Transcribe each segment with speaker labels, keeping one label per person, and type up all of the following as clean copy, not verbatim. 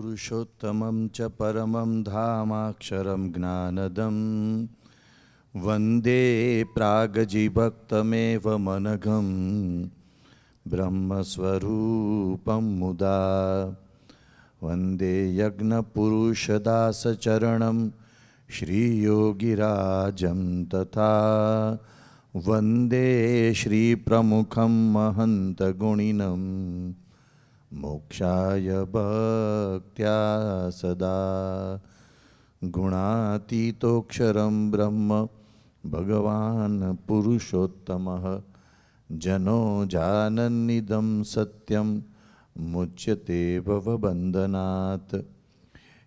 Speaker 1: पुरुषोत्तमं च परमं धामाक्षरं ज्ञानदं वन्दे प्रागजिभक्तमेव मनघं ब्रह्मस्वरूपं मुदा वन्दे यज्ञपुरुषदासचरणं श्रीयोगिराजं तथा वन्दे श्रीप्रमुखं महन्तगुणिनं मोक्षाय भक्त्या सदा गुणातीतोऽक्षरं ब्रह्म भगवान् पुरुषोत्तमः जनो जानन्निदं सत्यं मुच्यते भवबन्धनात्।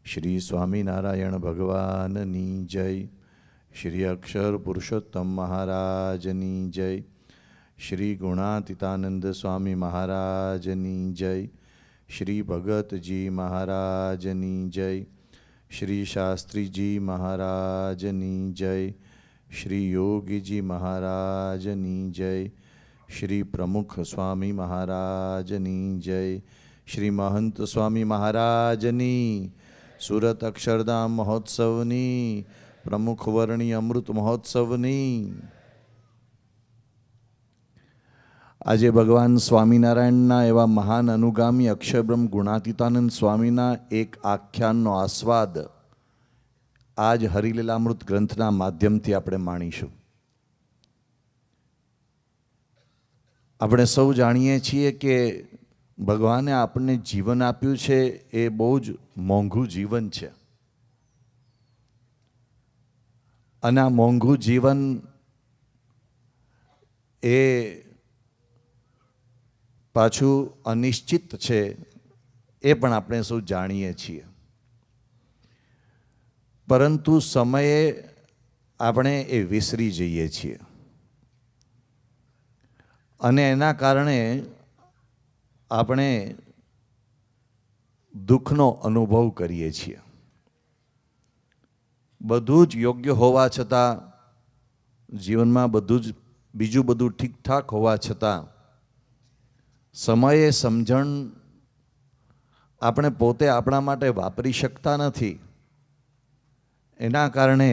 Speaker 1: श्री स्वामीनारायण भगवाननी जय। श्री अक्षर पुरुषोत्तम महाराजनी जय। श्री गुणातीतानंद स्वामी महाराजनी जय। श्री भगत जी महाराजनी जय। श्री शास्त्री जी महाराजनी जय। श्री योगी जी महाराजनी जय। श्री प्रमुख स्वामी महाराजनी जय। श्री महंत स्वामी महाराजनी सूरत अक्षरधाम महोत्सवनी प्रमुख वर्णी अमृत महोत्सवनी આજે ભગવાન સ્વામિનારાયણના એવા મહાન અનુગામી અક્ષરબ્રહ્મ ગુણાતીતાનંદ સ્વામીના એક આખ્યાનનો આસ્વાદ આજ હરિલીલામૃત ગ્રંથના માધ્યમથી આપણે માણીશું. આપણે સૌ જાણીએ છીએ કે ભગવાને આપણને જીવન આપ્યું છે એ બહુ જ મોંઘું જીવન છે અને આ મોંઘું જીવન એ પાછું અનિશ્ચિત છે એ પણ આપણે સૌ જાણીએ છીએ. પરંતુ સમયે આપણે એ વિસરી જઈએ છીએ અને એના કારણે આપણે દુઃખનો અનુભવ કરીએ છીએ. બધું જ યોગ્ય હોવા છતાં, જીવનમાં બધું જ બીજું બધું ઠીકઠાક હોવા છતાં સમયે સમજણ આપણે પોતે આપણા માટે વાપરી શકતા નથી. એના કારણે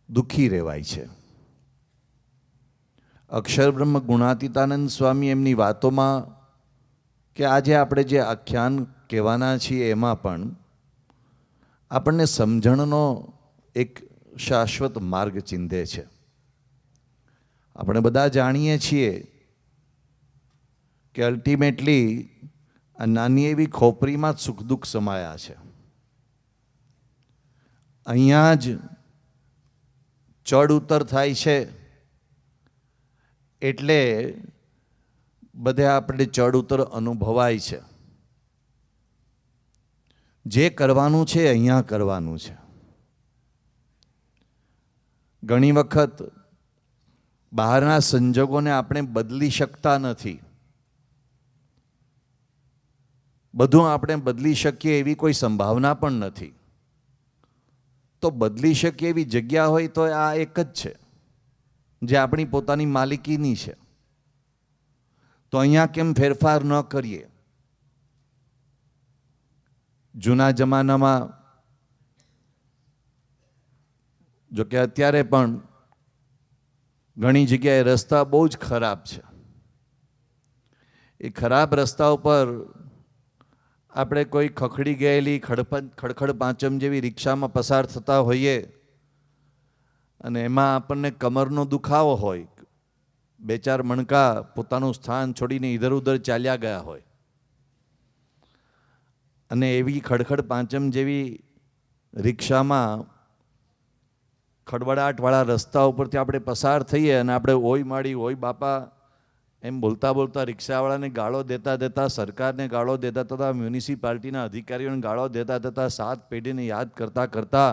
Speaker 1: દુઃખી રહેવાય છે. અક્ષરબ્રહ્મ ગુણાતીતાનંદ સ્વામી એમની વાતોમાં કે આજે આપણે જે આખ્યાન કહેવાના છીએ એમાં પણ આપણને સમજણનો એક શાશ્વત માર્ગ ચિંધે છે. આપણે બધા જાણીએ છીએ કે અલ્ટિમેટલી આ નાની એવી ખોપરીમાં જ સુખ દુઃખ સમાયા છે. અહીંયા જ ચડ ઉતર થાય છે એટલે બધે આપણે ચડ ઉતર અનુભવાય છે. જે કરવાનું છે અહીંયા કરવાનું છે. ઘણી વખત બહારના સંજોગોને આપણે બદલી શકતા નથી. બધું આપણે બદલી શકીએ એવી કોઈ સંભાવના પણ નથી. તો બદલી શકીએ એવી જગ્યા હોય તો આ એક જ છે જે આપણી પોતાની માલિકીની છે. તો અહીંયા કેમ ફેરફાર ન કરીએ? જૂના જમાનામાં, જો કે અત્યારે પણ ઘણી જગ્યાએ રસ્તા બહુ જ ખરાબ છે. એ ખરાબ રસ્તા ઉપર આપણે કોઈ ખખડી ગયેલી ખડખડ પાંચમ જેવી રિક્ષામાં પસાર થતા હોઈએ અને એમાં આપણને કમરનો દુખાવો હોય, બે ચાર મણકા પોતાનું સ્થાન છોડીને ઇધર ઉધર ચાલ્યા ગયા હોય અને એવી ખડખડ પાંચમ જેવી રિક્ષામાં ખડબડાટવાળા રસ્તા ઉપરથી આપણે પસાર થઈએ અને આપણે ઓય માડી ઓય બાપા એમ બોલતા બોલતા રિક્ષાવાળાને ગાળો દેતા દેતા, સરકારને ગાળો દેતા દેતા, મ્યુનિસિપાલિટીના અધિકારીઓને ગાળો દેતા દેતા, સાત પેઢીને યાદ કરતા કરતા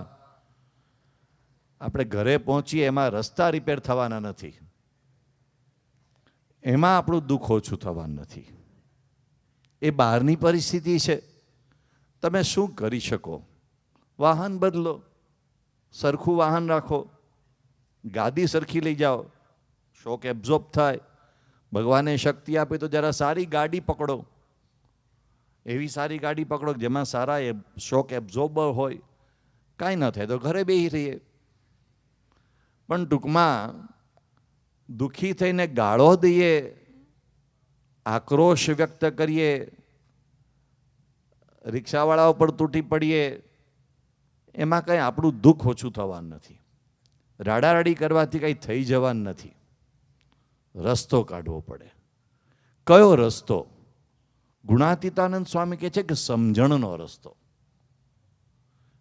Speaker 1: આપણે ઘરે પહોંચીએ એમાં રસ્તા રિપેર થવાના નથી, એમાં આપણું દુઃખ ઓછું થવાનું નથી. એ બહારની પરિસ્થિતિ છે. તમે શું કરી શકો? વાહન બદલો, સરખું વાહન રાખો, ગાદી સરખી લઈ જાઓ, શોક એબ્ઝોર્બ થાય. ભગવાને શક્તિ આપે તો જરા સારી ગાડી પકડો. એવી સારી ગાડી પકડો જેમાં સારા શોક એબ્ઝોર્બર હોય, કાંઈ ન થાય તો ઘરે બેસી રહીએ. પણ ટૂંકમાં દુઃખી થઈને ગાળો દઈએ, આક્રોશ વ્યક્ત કરીએ, રિક્ષાવાળાઓ પર તૂટી પડીએ, એમાં કંઈ આપણું દુઃખ ઓછું થવાનું નથી. રાડારાડી કરવાથી કંઈ થઈ જવાનું નથી. રસ્તો કાઢવો પડે. કયો રસ્તો? ગુણાતીતાનંદ સ્વામી કહે છે કે સમજણનો રસ્તો.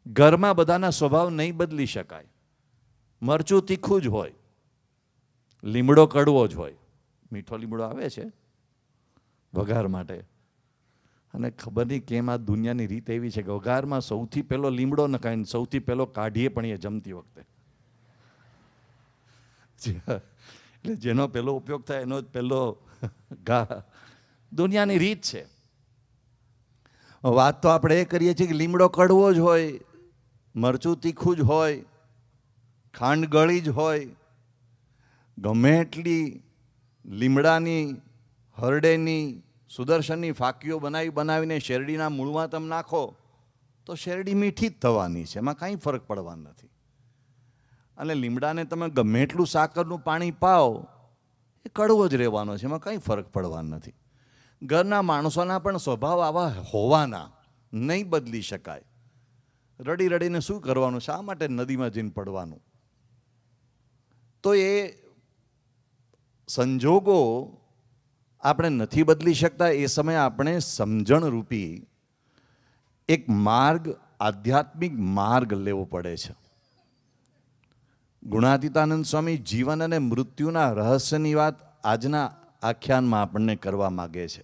Speaker 1: ઘરમાં બધાના સ્વભાવ નહીં બદલી શકાય. મરચું તીખું જ હોય, લીમડો કડવો જ હોય. મીઠો લીમડો આવે છે વઘાર માટે, અને ખબર નહીં કેમ આ દુનિયાની રીત એવી છે કે વઘારમાં સૌથી પહેલો લીમડો નખાય ને સૌથી પહેલો કાઢીએ પણ એ જમતી વખતે. એટલે જેનો પહેલો ઉપયોગ થાય એનો જ પહેલો ઘા. દુનિયાની રીત છે. વાત તો આપણે એ કરીએ છીએ કે લીમડો કડવો જ હોય, મરચું તીખું જ હોય, ખાંડ ગળી જ હોય. ગમે એટલી લીમડાની, હરડેની, સુદર્શનની ફાંકીઓ બનાવીને શેરડીના મૂળમાં તમે નાખો તો શેરડી મીઠી જ થવાની છે, એમાં કાંઈ ફરક પડવાનો નથી. અને લીમડાને તમે ગમે એટલું સાકરનું પાણી પાઓ એ કડવો જ રહેવાનો છે, એમાં કંઈ ફરક પડવાનો નથી. ઘરના માણસોના પણ સ્વભાવ આવા હોવાના, નહીં બદલી શકાય. રડી રડીને શું કરવાનું? શા માટે નદીમાં જઈને પડવાનું? તો એ સંજોગો આપણે નથી બદલી શકતા. એ સમયે આપણે સમજણ રૂપી એક માર્ગ, આધ્યાત્મિક માર્ગ લેવો પડે છે. ગુણાતીતાનંદ સ્વામી જીવન અને મૃત્યુના રહસ્યની વાત આજના આખ્યાનમાં આપણને કરવા માગે છે.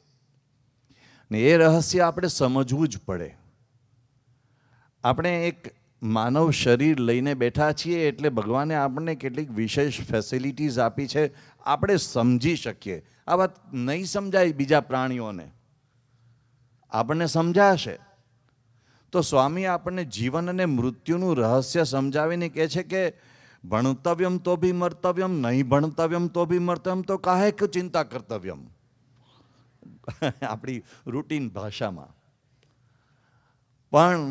Speaker 1: ને એ રહસ્ય આપણે સમજવું જ પડે. આપણે એક માનવ શરીર લઈને બેઠા છીએ એટલે ભગવાને આપણને કેટલીક વિશેષ ફેસિલિટીઝ આપી છે, આપણે સમજી શકીએ. આ વાત નહીં સમજાય બીજા પ્રાણીઓને, આપણને સમજાશે. તો સ્વામી આપણને જીવન અને મૃત્યુનું રહસ્ય સમજાવીને કહે છે કે ભણતવ્યમ તો ભી મર્તવ્યમ, નહીં ભણતવ્યમ તો ભી મર્તવ્યમ, તો કાહે કે ચિંતા કર્તવ્યમ. આપણી રૂટીન ભાષામાં. પણ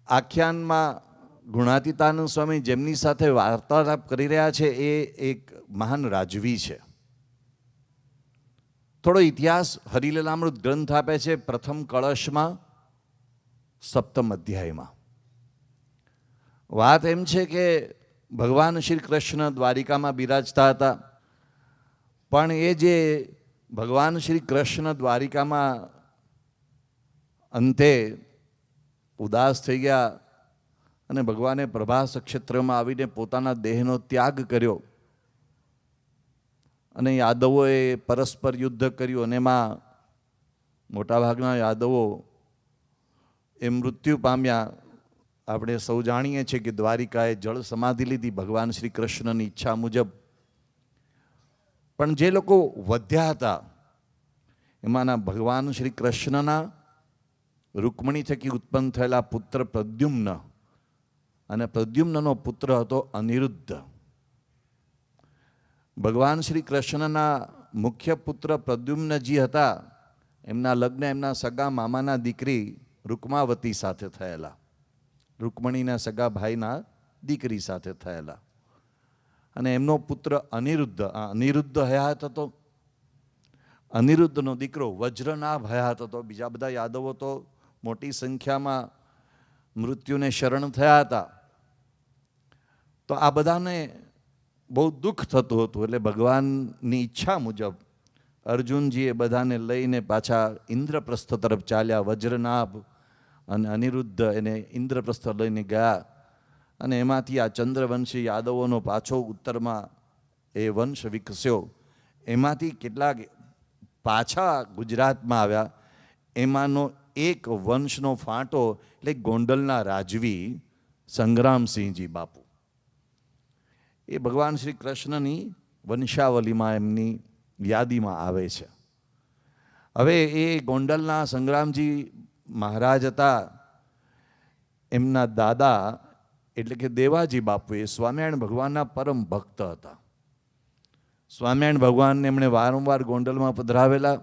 Speaker 1: આખ્યાનમાં ગુણાતીતાનંદ સ્વામી જેમની સાથે વાર્તાલાપ કરી રહ્યા છે એ એક મહાન રાજવી છે. થોડો ઇતિહાસ હરિલીલામૃત ગ્રંથ આપે છે પ્રથમ કળશમાં 7મ અધ્યાયમાં. વાત એમ છે કે ભગવાન શ્રી કૃષ્ણ દ્વારિકામાં બિરાજતા હતા. પણ એ જે ભગવાન શ્રી કૃષ્ણ દ્વારિકામાં અંતે ઉદાસ થઈ ગયા અને ભગવાને પ્રભાસ ક્ષેત્રમાં આવીને પોતાના દેહનો ત્યાગ કર્યો અને યાદવોએ પરસ્પર યુદ્ધ કર્યું અને એમાં મોટાભાગના યાદવો એ મૃત્યુ પામ્યા. આપણે સૌ જાણીએ છીએ કે દ્વારિકાએ જળ સમાધિ લીધી ભગવાન શ્રી કૃષ્ણની ઈચ્છા મુજબ. પણ જે લોકો વધ્યા હતા એમાંના ભગવાન શ્રી કૃષ્ણના રૂકમણી થકી ઉત્પન્ન થયેલા પુત્ર પ્રદ્યુમ્ન, અને પ્રદ્યુમ્નનો પુત્ર હતો અનિરુદ્ધ. ભગવાન શ્રી કૃષ્ણના મુખ્ય પુત્ર પ્રદ્યુમ્નજી હતા, એમના લગ્ન એમના સગા મામાના દીકરી રૂકમાવતી સાથે થયેલા, રૂકમણીના સગા ભાઈના દીકરી સાથે થયેલા. અને એમનો પુત્ર અનિરુદ્ધ હયાત હતો. અનિરુદ્ધનો દીકરો વજ્રનાભ હયાત હતો. બીજા બધા યાદવો તો મોટી સંખ્યામાં મૃત્યુને શરણ થયા હતા. તો આ બધાને બહુ દુઃખ થતું હતું. એટલે ભગવાનની ઈચ્છા મુજબ અર્જુનજીએ બધાને લઈને પાછા ઇન્દ્રપ્રસ્થ તરફ ચાલ્યા. વજ્રનાભ અને અનિરુદ્ધ એને ઇન્દ્રપ્રસ્થ લઈને ગયા અને એમાંથી આ ચંદ્રવંશી યાદવોનો પાછો ઉત્તરમાં એ વંશ વિકસ્યો. એમાંથી કેટલાક પાછા ગુજરાતમાં આવ્યા. એમાંનો એક વંશનો ફાંટો એટલે ગોંડલના રાજવી સંગ્રામસિંહજી બાપુ. એ ભગવાન શ્રી કૃષ્ણની વંશાવલીમાં એમની યાદીમાં આવે છે. હવે એ ગોંડલના સંગ્રામજી મહારાજ હતા. એમના દાદા એટલે કે દેવાજી બાપુ એ સ્વામિનારાયણ ભગવાનના પરમ ભક્ત હતા. સ્વામિનારાયણ ભગવાનને એમણે વારંવાર ગોંડલમાં પધરાવેલા.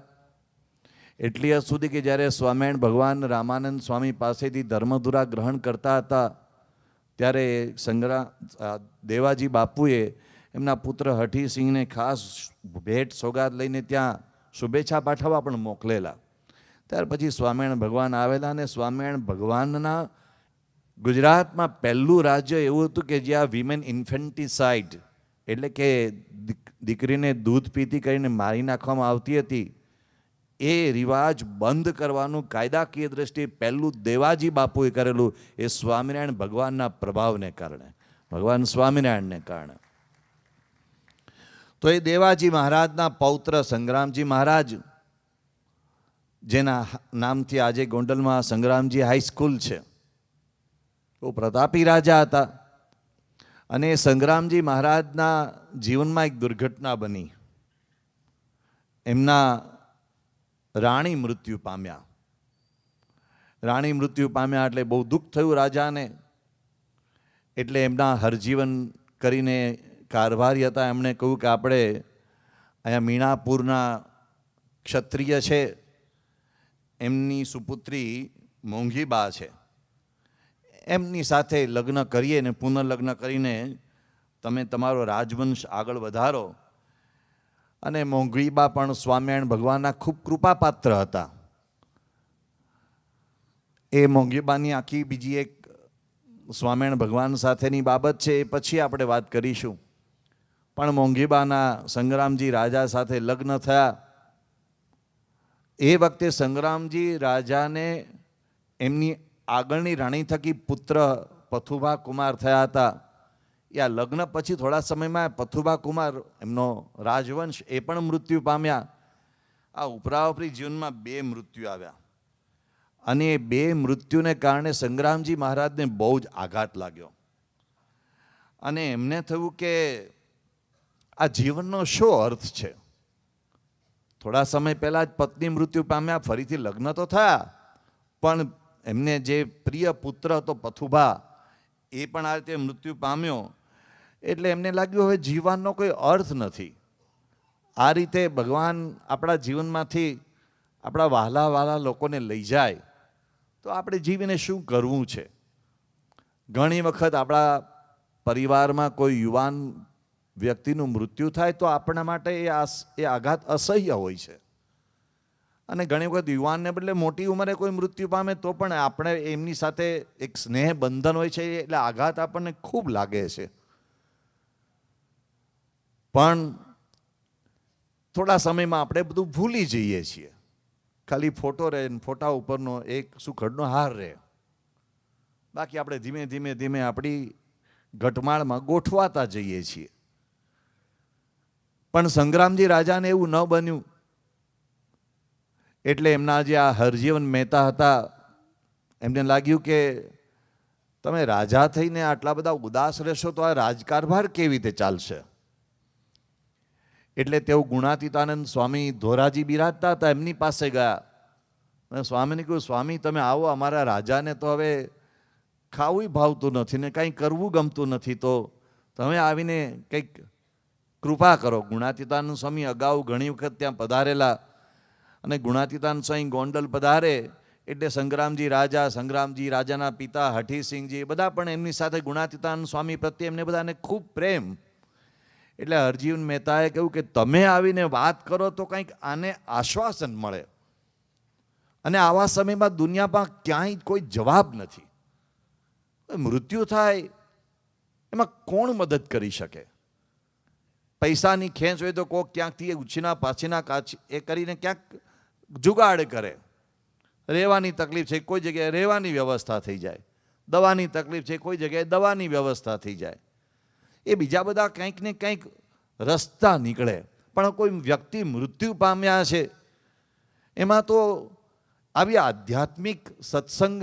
Speaker 1: એટલી હદ સુધી કે જ્યારે સ્વામિનારાયણ ભગવાન રામાનંદ સ્વામી પાસેથી ધર્મધુરા ગ્રહણ કરતા હતા ત્યારે દેવાજી બાપુએ એમના પુત્ર હઠીસિંહને ખાસ ભેટ સોગાદ લઈને ત્યાં શુભેચ્છા પાઠવવા પણ મોકલેલા. ત્યાર પછી સ્વામિનારાયણ ભગવાન આવેલા અને સ્વામિનારાયણ ભગવાનના ગુજરાતમાં પહેલું રાજ્ય એવું હતું કે જ્યાં વિમેન ઇન્ફેન્ટિસાઇડ એટલે કે દીકરીને દૂધ પીતી કરીને મારી નાખવામાં આવતી હતી એ રિવાજ બંધ કરવાનું કાયદાકીય દ્રષ્ટિએ પહેલું દેવાજી બાપુએ કરેલું એ સ્વામિનારાયણ ભગવાનના પ્રભાવને કારણે, ભગવાન સ્વામિનારાયણને કારણે. તો એ દેવાજી મહારાજના પૌત્ર સંગ્રામજી મહારાજ, જેના નામથી આજે ગોંડલમાં સંગ્રામજી હાઈસ્કૂલ છે, તો પ્રતાપી રાજા હતા. અને સંગ્રામજી મહારાજના જીવનમાં એક દુર્ઘટના બની. એમના રાણી મૃત્યુ પામ્યા. રાણી મૃત્યુ પામ્યા એટલે બહુ દુઃખ થયું રાજાને. એટલે એમના હરજીવન કરીને કારભારી હતા, એમણે કહ્યું કે આપણે અહીંયા મીણાપુરના ક્ષત્રિય છે, એમની સુપુત્રી મોંઘીબા છે, એમની સાથે લગ્ન કરીએ ને પુનર્લગ્ન કરીને તમે તમારો રાજવંશ આગળ વધારો. અને મોંઘીબા પણ સ્વામિનારાયણ ભગવાનના ખૂબ કૃપાપાત્ર હતા. એ મોંઘીબાની આખી બીજી એક સ્વામિનારાયણ ભગવાન સાથેની બાબત છે, એ પછી આપણે વાત કરીશું. પણ મોંઘીબાના સંગ્રામજી રાજા સાથે લગ્ન થયા. એ વખતે સંગ્રામજી રાજાને એમની આગળની રાણી થકી પુત્ર પથુભા કુમાર થયા હતા. આ લગ્ન પછી થોડા સમયમાં પથુભા કુમાર એમનો રાજવંશ એ પણ મૃત્યુ પામ્યા. આ ઉપરાઉપરી જીવનમાં 2 મૃત્યુ આવ્યા. અને એ 2 મૃત્યુને કારણે સંગ્રામજી મહારાજને બહુ જ આઘાત લાગ્યો. અને એમને થયું કે આ જીવનનો શું અર્થ છે? થોડા સમય પહેલા જ પત્ની મૃત્યુ પામ્યા, ફરીથી લગ્ન તો થયા, પણ એમને જે પ્રિય પુત્ર હતો પથુભા એ પણ આ રીતે મૃત્યુ પામ્યો. એટલે એમને લાગ્યું હવે જીવનનો કોઈ અર્થ નથી. આ રીતે ભગવાન આપણા જીવનમાંથી આપણા વહાલા વહાલા લોકોને લઈ જાય તો આપણે જીવીને શું કરવું છે? ઘણી વખત આપણા પરિવારમાં કોઈ યુવાન વ્યક્તિનું મૃત્યુ થાય તો આપણા માટે એ આઘાત અસહ્ય હોય છે. અને ઘણી વખત યુવાનને બદલે મોટી ઉંમરે કોઈ મૃત્યુ પામે તો પણ આપણે એમની સાથે એક સ્નેહ બંધન હોય છે, એટલે આઘાત આપણને ખૂબ લાગે છે. પણ થોડા સમયમાં આપણે બધું ભૂલી જઈએ છીએ. ખાલી ફોટો રહે, ફોટા ઉપરનો એક સુખડનો હાર રહે. બાકી આપણે ધીમે ધીમે ધીમે આપણી ઘટમાળમાં ગોઠવાતા જઈએ છીએ. પણ સંગ્રામજી રાજાને એવું ન બન્યું. એટલે એમના જે આ હરજીવન મહેતા હતા એમને લાગ્યું કે તમે રાજા થઈને આટલા બધા ઉદાસ રહેશો તો આ રાજકારભાર કેવી રીતે ચાલશે? એટલે તેઓ ગુણાતીતાનંદ સ્વામી ધોરાજી બિરાજતા હતા, એમની પાસે ગયા. અને સ્વામીને કહ્યું, સ્વામી તમે આવો, અમારા રાજાને તો હવે ખાવું ભાવતું નથી ને કંઈ કરવું ગમતું નથી, તો તમે આવીને કંઈક કૃપા કરો. ગુણાતીતાનંદ સ્વામી અગાઉ ઘણી વખત ત્યાં પધારેલા. અને ગુણાતીતાનંદ સ્વામી ગોંડલ પધારે એટલે સંગ્રામજી રાજાના પિતા હઠીસિંહજી બધા પણ એમની સાથે ગુણાતીતાનંદ સ્વામી પ્રત્યે એમને બધાને ખૂબ પ્રેમ. એટલે હરજીવન મહેતાએ કહ્યું કે તમે આવીને વાત કરો તો કંઈક આને આશ્વાસન મળે. અને આવા સમયમાં દુનિયામાં ક્યાંય કોઈ જવાબ નથી. મૃત્યુ થાય એમાં કોણ મદદ કરી શકે? પૈસાની ખેંચ હોય તો કોક ક્યાંકથી ઉછીના પાછીના એ કરીને ક્યાંક જુગાડ કરે. રહેવાની તકલીફ છે, કોઈ જગ્યાએ રહેવાની વ્યવસ્થા થઈ જાય. દવાની તકલીફ છે, કોઈ જગ્યાએ દવાની વ્યવસ્થા થઈ જાય. એ બીજા બધા કંઈક ને કંઈક રસ્તા નીકળે. પણ કોઈ વ્યક્તિ મૃત્યુ પામ્યા છે એમાં તો આવી આધ્યાત્મિક સત્સંગ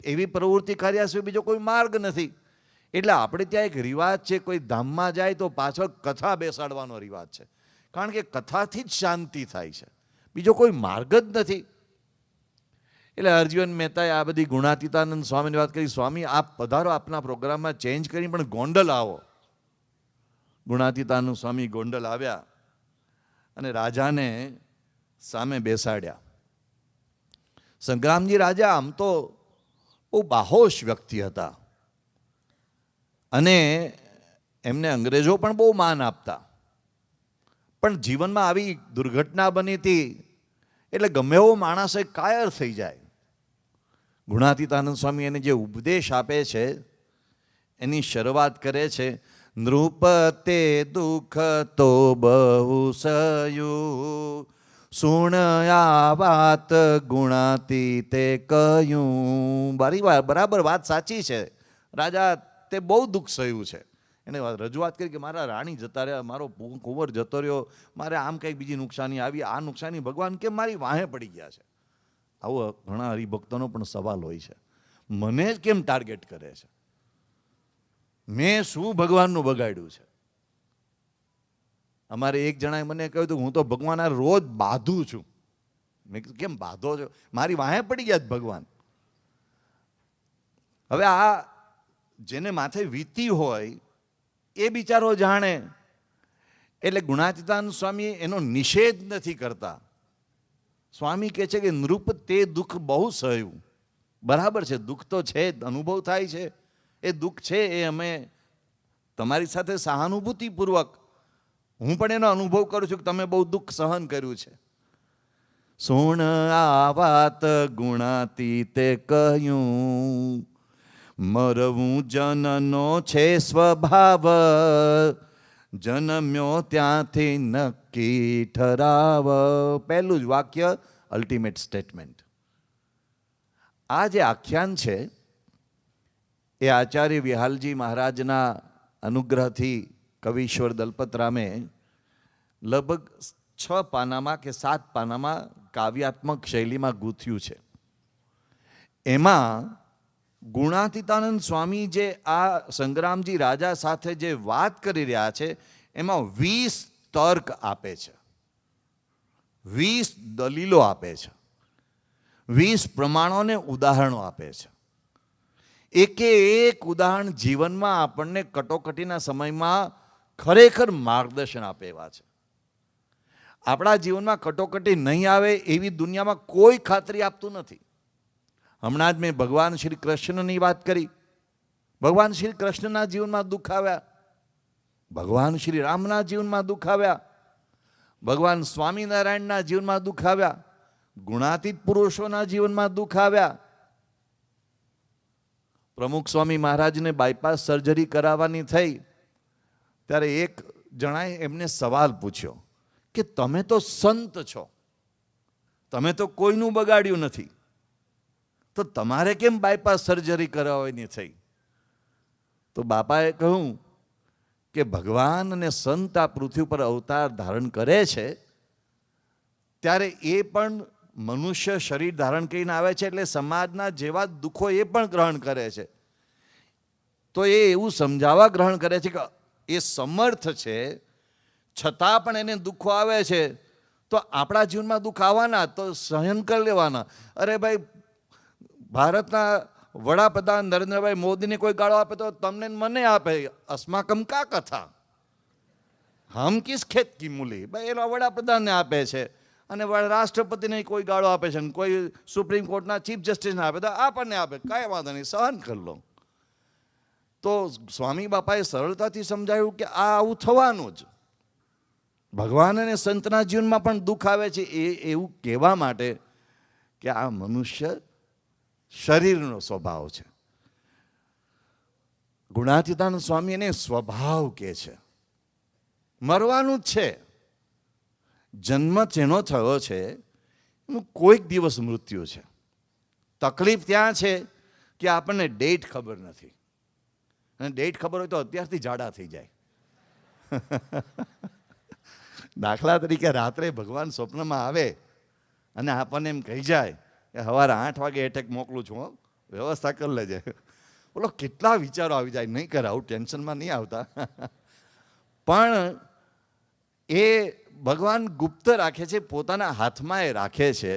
Speaker 1: એવી પ્રવૃત્તિ કર્યા સિવાય બીજો કોઈ માર્ગ નથી. એટલે આપણે ત્યાં એક રિવાજ છે, કોઈ ધામમાં જાય તો પાછળ કથા બેસાડવાનો રિવાજ છે. કારણ કે કથાથી જ શાંતિ થાય છે, બીજો કોઈ માર્ગ જ નથી. એટલે હરજીવન મહેતાએ આ બધી ગુણાતીતાનંદ સ્વામીની વાત કરી. સ્વામી આપ પધારો, આપના પ્રોગ્રામમાં ચેન્જ કરી પણ ગોંડલ આવો. ગુણાતીતાનંદ સ્વામી ગોંડલ આવ્યા અને રાજાને સામે બેસાડ્યા. સંગ્રામજી રાજા આમ તો બહુ બાહોશ વ્યક્તિ હતા અને એમને અંગ્રેજો પણ બહુ માન આપતા, પણ જીવનમાં આવી દુર્ઘટના બની હતી એટલે ગમે એવો માણસ કાયર થઈ જાય. ગુણાતીતાનંદ સ્વામી એને જે ઉપદેશ આપે છે એની શરૂઆત કરે છે, નૃપતે દુઃખ તો બહુ સયું, સુણ આ વાત ગુણાતીતે કહ્યું. બરાબર વાત સાચી છે. રાજા તે બહુ દુઃખ સહ્યું છે. એને રજૂઆત કરી કે મારા રાણી જતા રહ્યા, મારો કુંવર જતો રહ્યો, મારે આમ કંઈક બીજી નુકસાની આવી, આ નુકસાની ભગવાન કેમ મારી વાહે પડી ગયા છે. આવો ઘણા હરિભક્તોનો પણ સવાલ હોય છે, મને જ કેમ ટાર્ગેટ કરે છે, મેં શું ભગવાનનું બગાડ્યું છે. અમારે એક જણાએ મને કહ્યું હતું, હું તો ભગવાન રોજ બાંધું છું. મેં કીધું કેમ બાંધો છો, મારી વાહે પડી ગયા જ ભગવાન. હવે આ જેને માથે વીતી હોય એ બિચારો જાણે. એટલે ગુણાતીતાનંદ સ્વામી એનો નિષેધ નથી કરતા. સ્વામી કહે છે કે નૃપ તે દુઃખ બહુ સહ્યું. બરાબર છે, દુઃખ તો છે, અનુભવ થાય છે, એ દુઃખ છે, એ અમે તમારી સાથે સહાનુભૂતિપૂર્વક હું પણ એનો અનુભવ કરું છું કે તમે બહુ દુઃખ સહન કર્યું છે. સુણ આ વાત ગુણાતીતે કહ્યું, મરવું જનનો છે સ્વભાવ, જન્મ્યો ત્યાંથી નક્કી ઠરાવ. પહેલું જ વાક્ય અલ્ટિમેટ સ્ટેટમેન્ટ. આ જે આખ્યાન છે એ આચાર્ય વિહાલજી મહારાજના અનુગ્રહથી કવિશ્વર દલપતરામે લગભગ 6 પાનામાં કે 7 પાનામાં કાવ્યાત્મક શૈલીમાં ગૂંથ્યું છે. એમાં ગુણાતીતાનંદ સ્વામી જે આ સંગ્રામજી રાજા સાથે જે વાત કરી રહ્યા છે એમાં 20 તર્ક આપે છે, 20 દલીલો આપે છે, 20 પ્રમાણોને ઉદાહરણો આપે છે. એકે એક ઉદાહરણ જીવનમાં આપણને કટોકટીના સમયમાં ખરેખર માર્ગદર્શન આપે એવા છે. આપણા જીવનમાં કટોકટી નહીં આવે એવી દુનિયામાં કોઈ ખાતરી આપતું નથી. હમણાં જ મેં ભગવાન શ્રી કૃષ્ણની વાત કરી. ભગવાન શ્રી કૃષ્ણના જીવનમાં દુઃખ આવ્યા, ભગવાન શ્રી રામના જીવનમાં દુઃખ આવ્યા, ભગવાન સ્વામિનારાયણના જીવનમાં દુઃખ આવ્યા, ગુણાતીત પુરુષોના જીવનમાં દુઃખ આવ્યા. પ્રમુખ સ્વામી મહારાજને બાયપાસ સર્જરી કરાવવાની થઈ ત્યારે એક જણાએ એમને સવાલ પૂછ્યો કે તમે તો સંત છો, તમે તો કોઈનું બગાડ્યું નથી, તો તમારે કેમ બાયપાસ સર્જરી કરાવવાની થઈ? તો બાપાએ કહ્યું કે ભગવાન અને સંત આ પૃથ્વી પર અવતાર ધારણ કરે છે ત્યારે એ પણ મનુષ્ય શરીર ધારણ કરીને આવે છે, એટલે સમાજના જેવા દુઃખો એ પણ ગ્રહણ કરે છે. તો એ એવું સમજાવવા ગ્રહણ કરે છે કે એ સમર્થ છે, છતાં પણ એને દુઃખો આવે છે, તો આપણા જીવનમાં દુઃખ આવવાના તો સહન કરી લેવાના. અરે ભાઈ, ભારતના વડાપ્રધાન નરેન્દ્રભાઈ મોદીને કોઈ ગાળો આપે તો તમને મને આપે, અસ્માકમ કા કથા, હમ કિસ ખેત કી મૂલી. ભાઈ એનો વડાપ્રધાનને આપે છે અને રાષ્ટ્રપતિને કોઈ ગાળો આપે છે, કોઈ સુપ્રીમ કોર્ટના ચીફ જસ્ટિસને આપે તો આપણને આપે, કાંઈ વાંધો નહીં, સહન કરી લો. તો સ્વામી બાપાએ સરળતાથી સમજાવ્યું કે આ આવું થવાનું જ. ભગવાન અને સંતના જીવનમાં પણ દુઃખ આવે છે એ એવું કહેવા માટે કે આ મનુષ્ય શરીરનો સ્વભાવ છે. ગુણાતીતાનંદ સ્વામી એને સ્વભાવ કહે છે. મરવાનું જ છે, જન્મ જેનો થયો છે એનું કોઈક દિવસ મૃત્યુ છે. તકલીફ ત્યાં છે કે આપણને ડેટ ખબર નથી, અને ડેટ ખબર હોય તો અત્યારથી જાડા થઈ જાય. દાખલા તરીકે રાત્રે ભગવાન સ્વપ્નમાં આવે અને આપણને એમ કહી જાય કે સવારે 8 વાગે એટેક મોકલું છું, વ્યવસ્થા કરી લેજે. બોલો કેટલા વિચારો આવી જાય. નહીં કરે આવું, ટેન્શનમાં નહીં આવતા. પણ એ ભગવાન ગુપ્ત રાખે છે, પોતાના હાથમાં એ રાખે છે.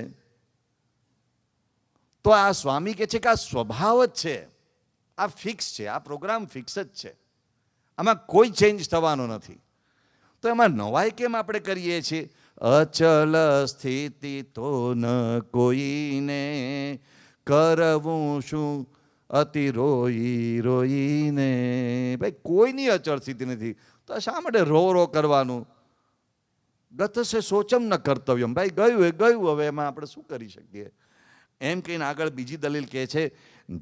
Speaker 1: તો આ સ્વામી કહે છે કે આ સ્વભાવ જ છે, આ ફિક્સ છે, આ પ્રોગ્રામ ફિક્સ જ છે, આમાં કોઈ ચેન્જ થવાનો નથી. તો એમાં નવાઈ કેમ આપણે કરીએ છીએ? અચલ સ્થિતિ તો ન કોઈને, કરવું શું અતિ રોઈ રોઈને. ભાઈ કોઈની અચળ સ્થિતિ નથી, તો શા માટે રો રો કરવાનું? ગતસે સોચમ ન કર્તવ્યમ. ભાઈ ગયું એ ગયું, હવે એમાં આપણે શું કરી શકીએ? એમ કહીને આગળ બીજી દલીલ કહે છે,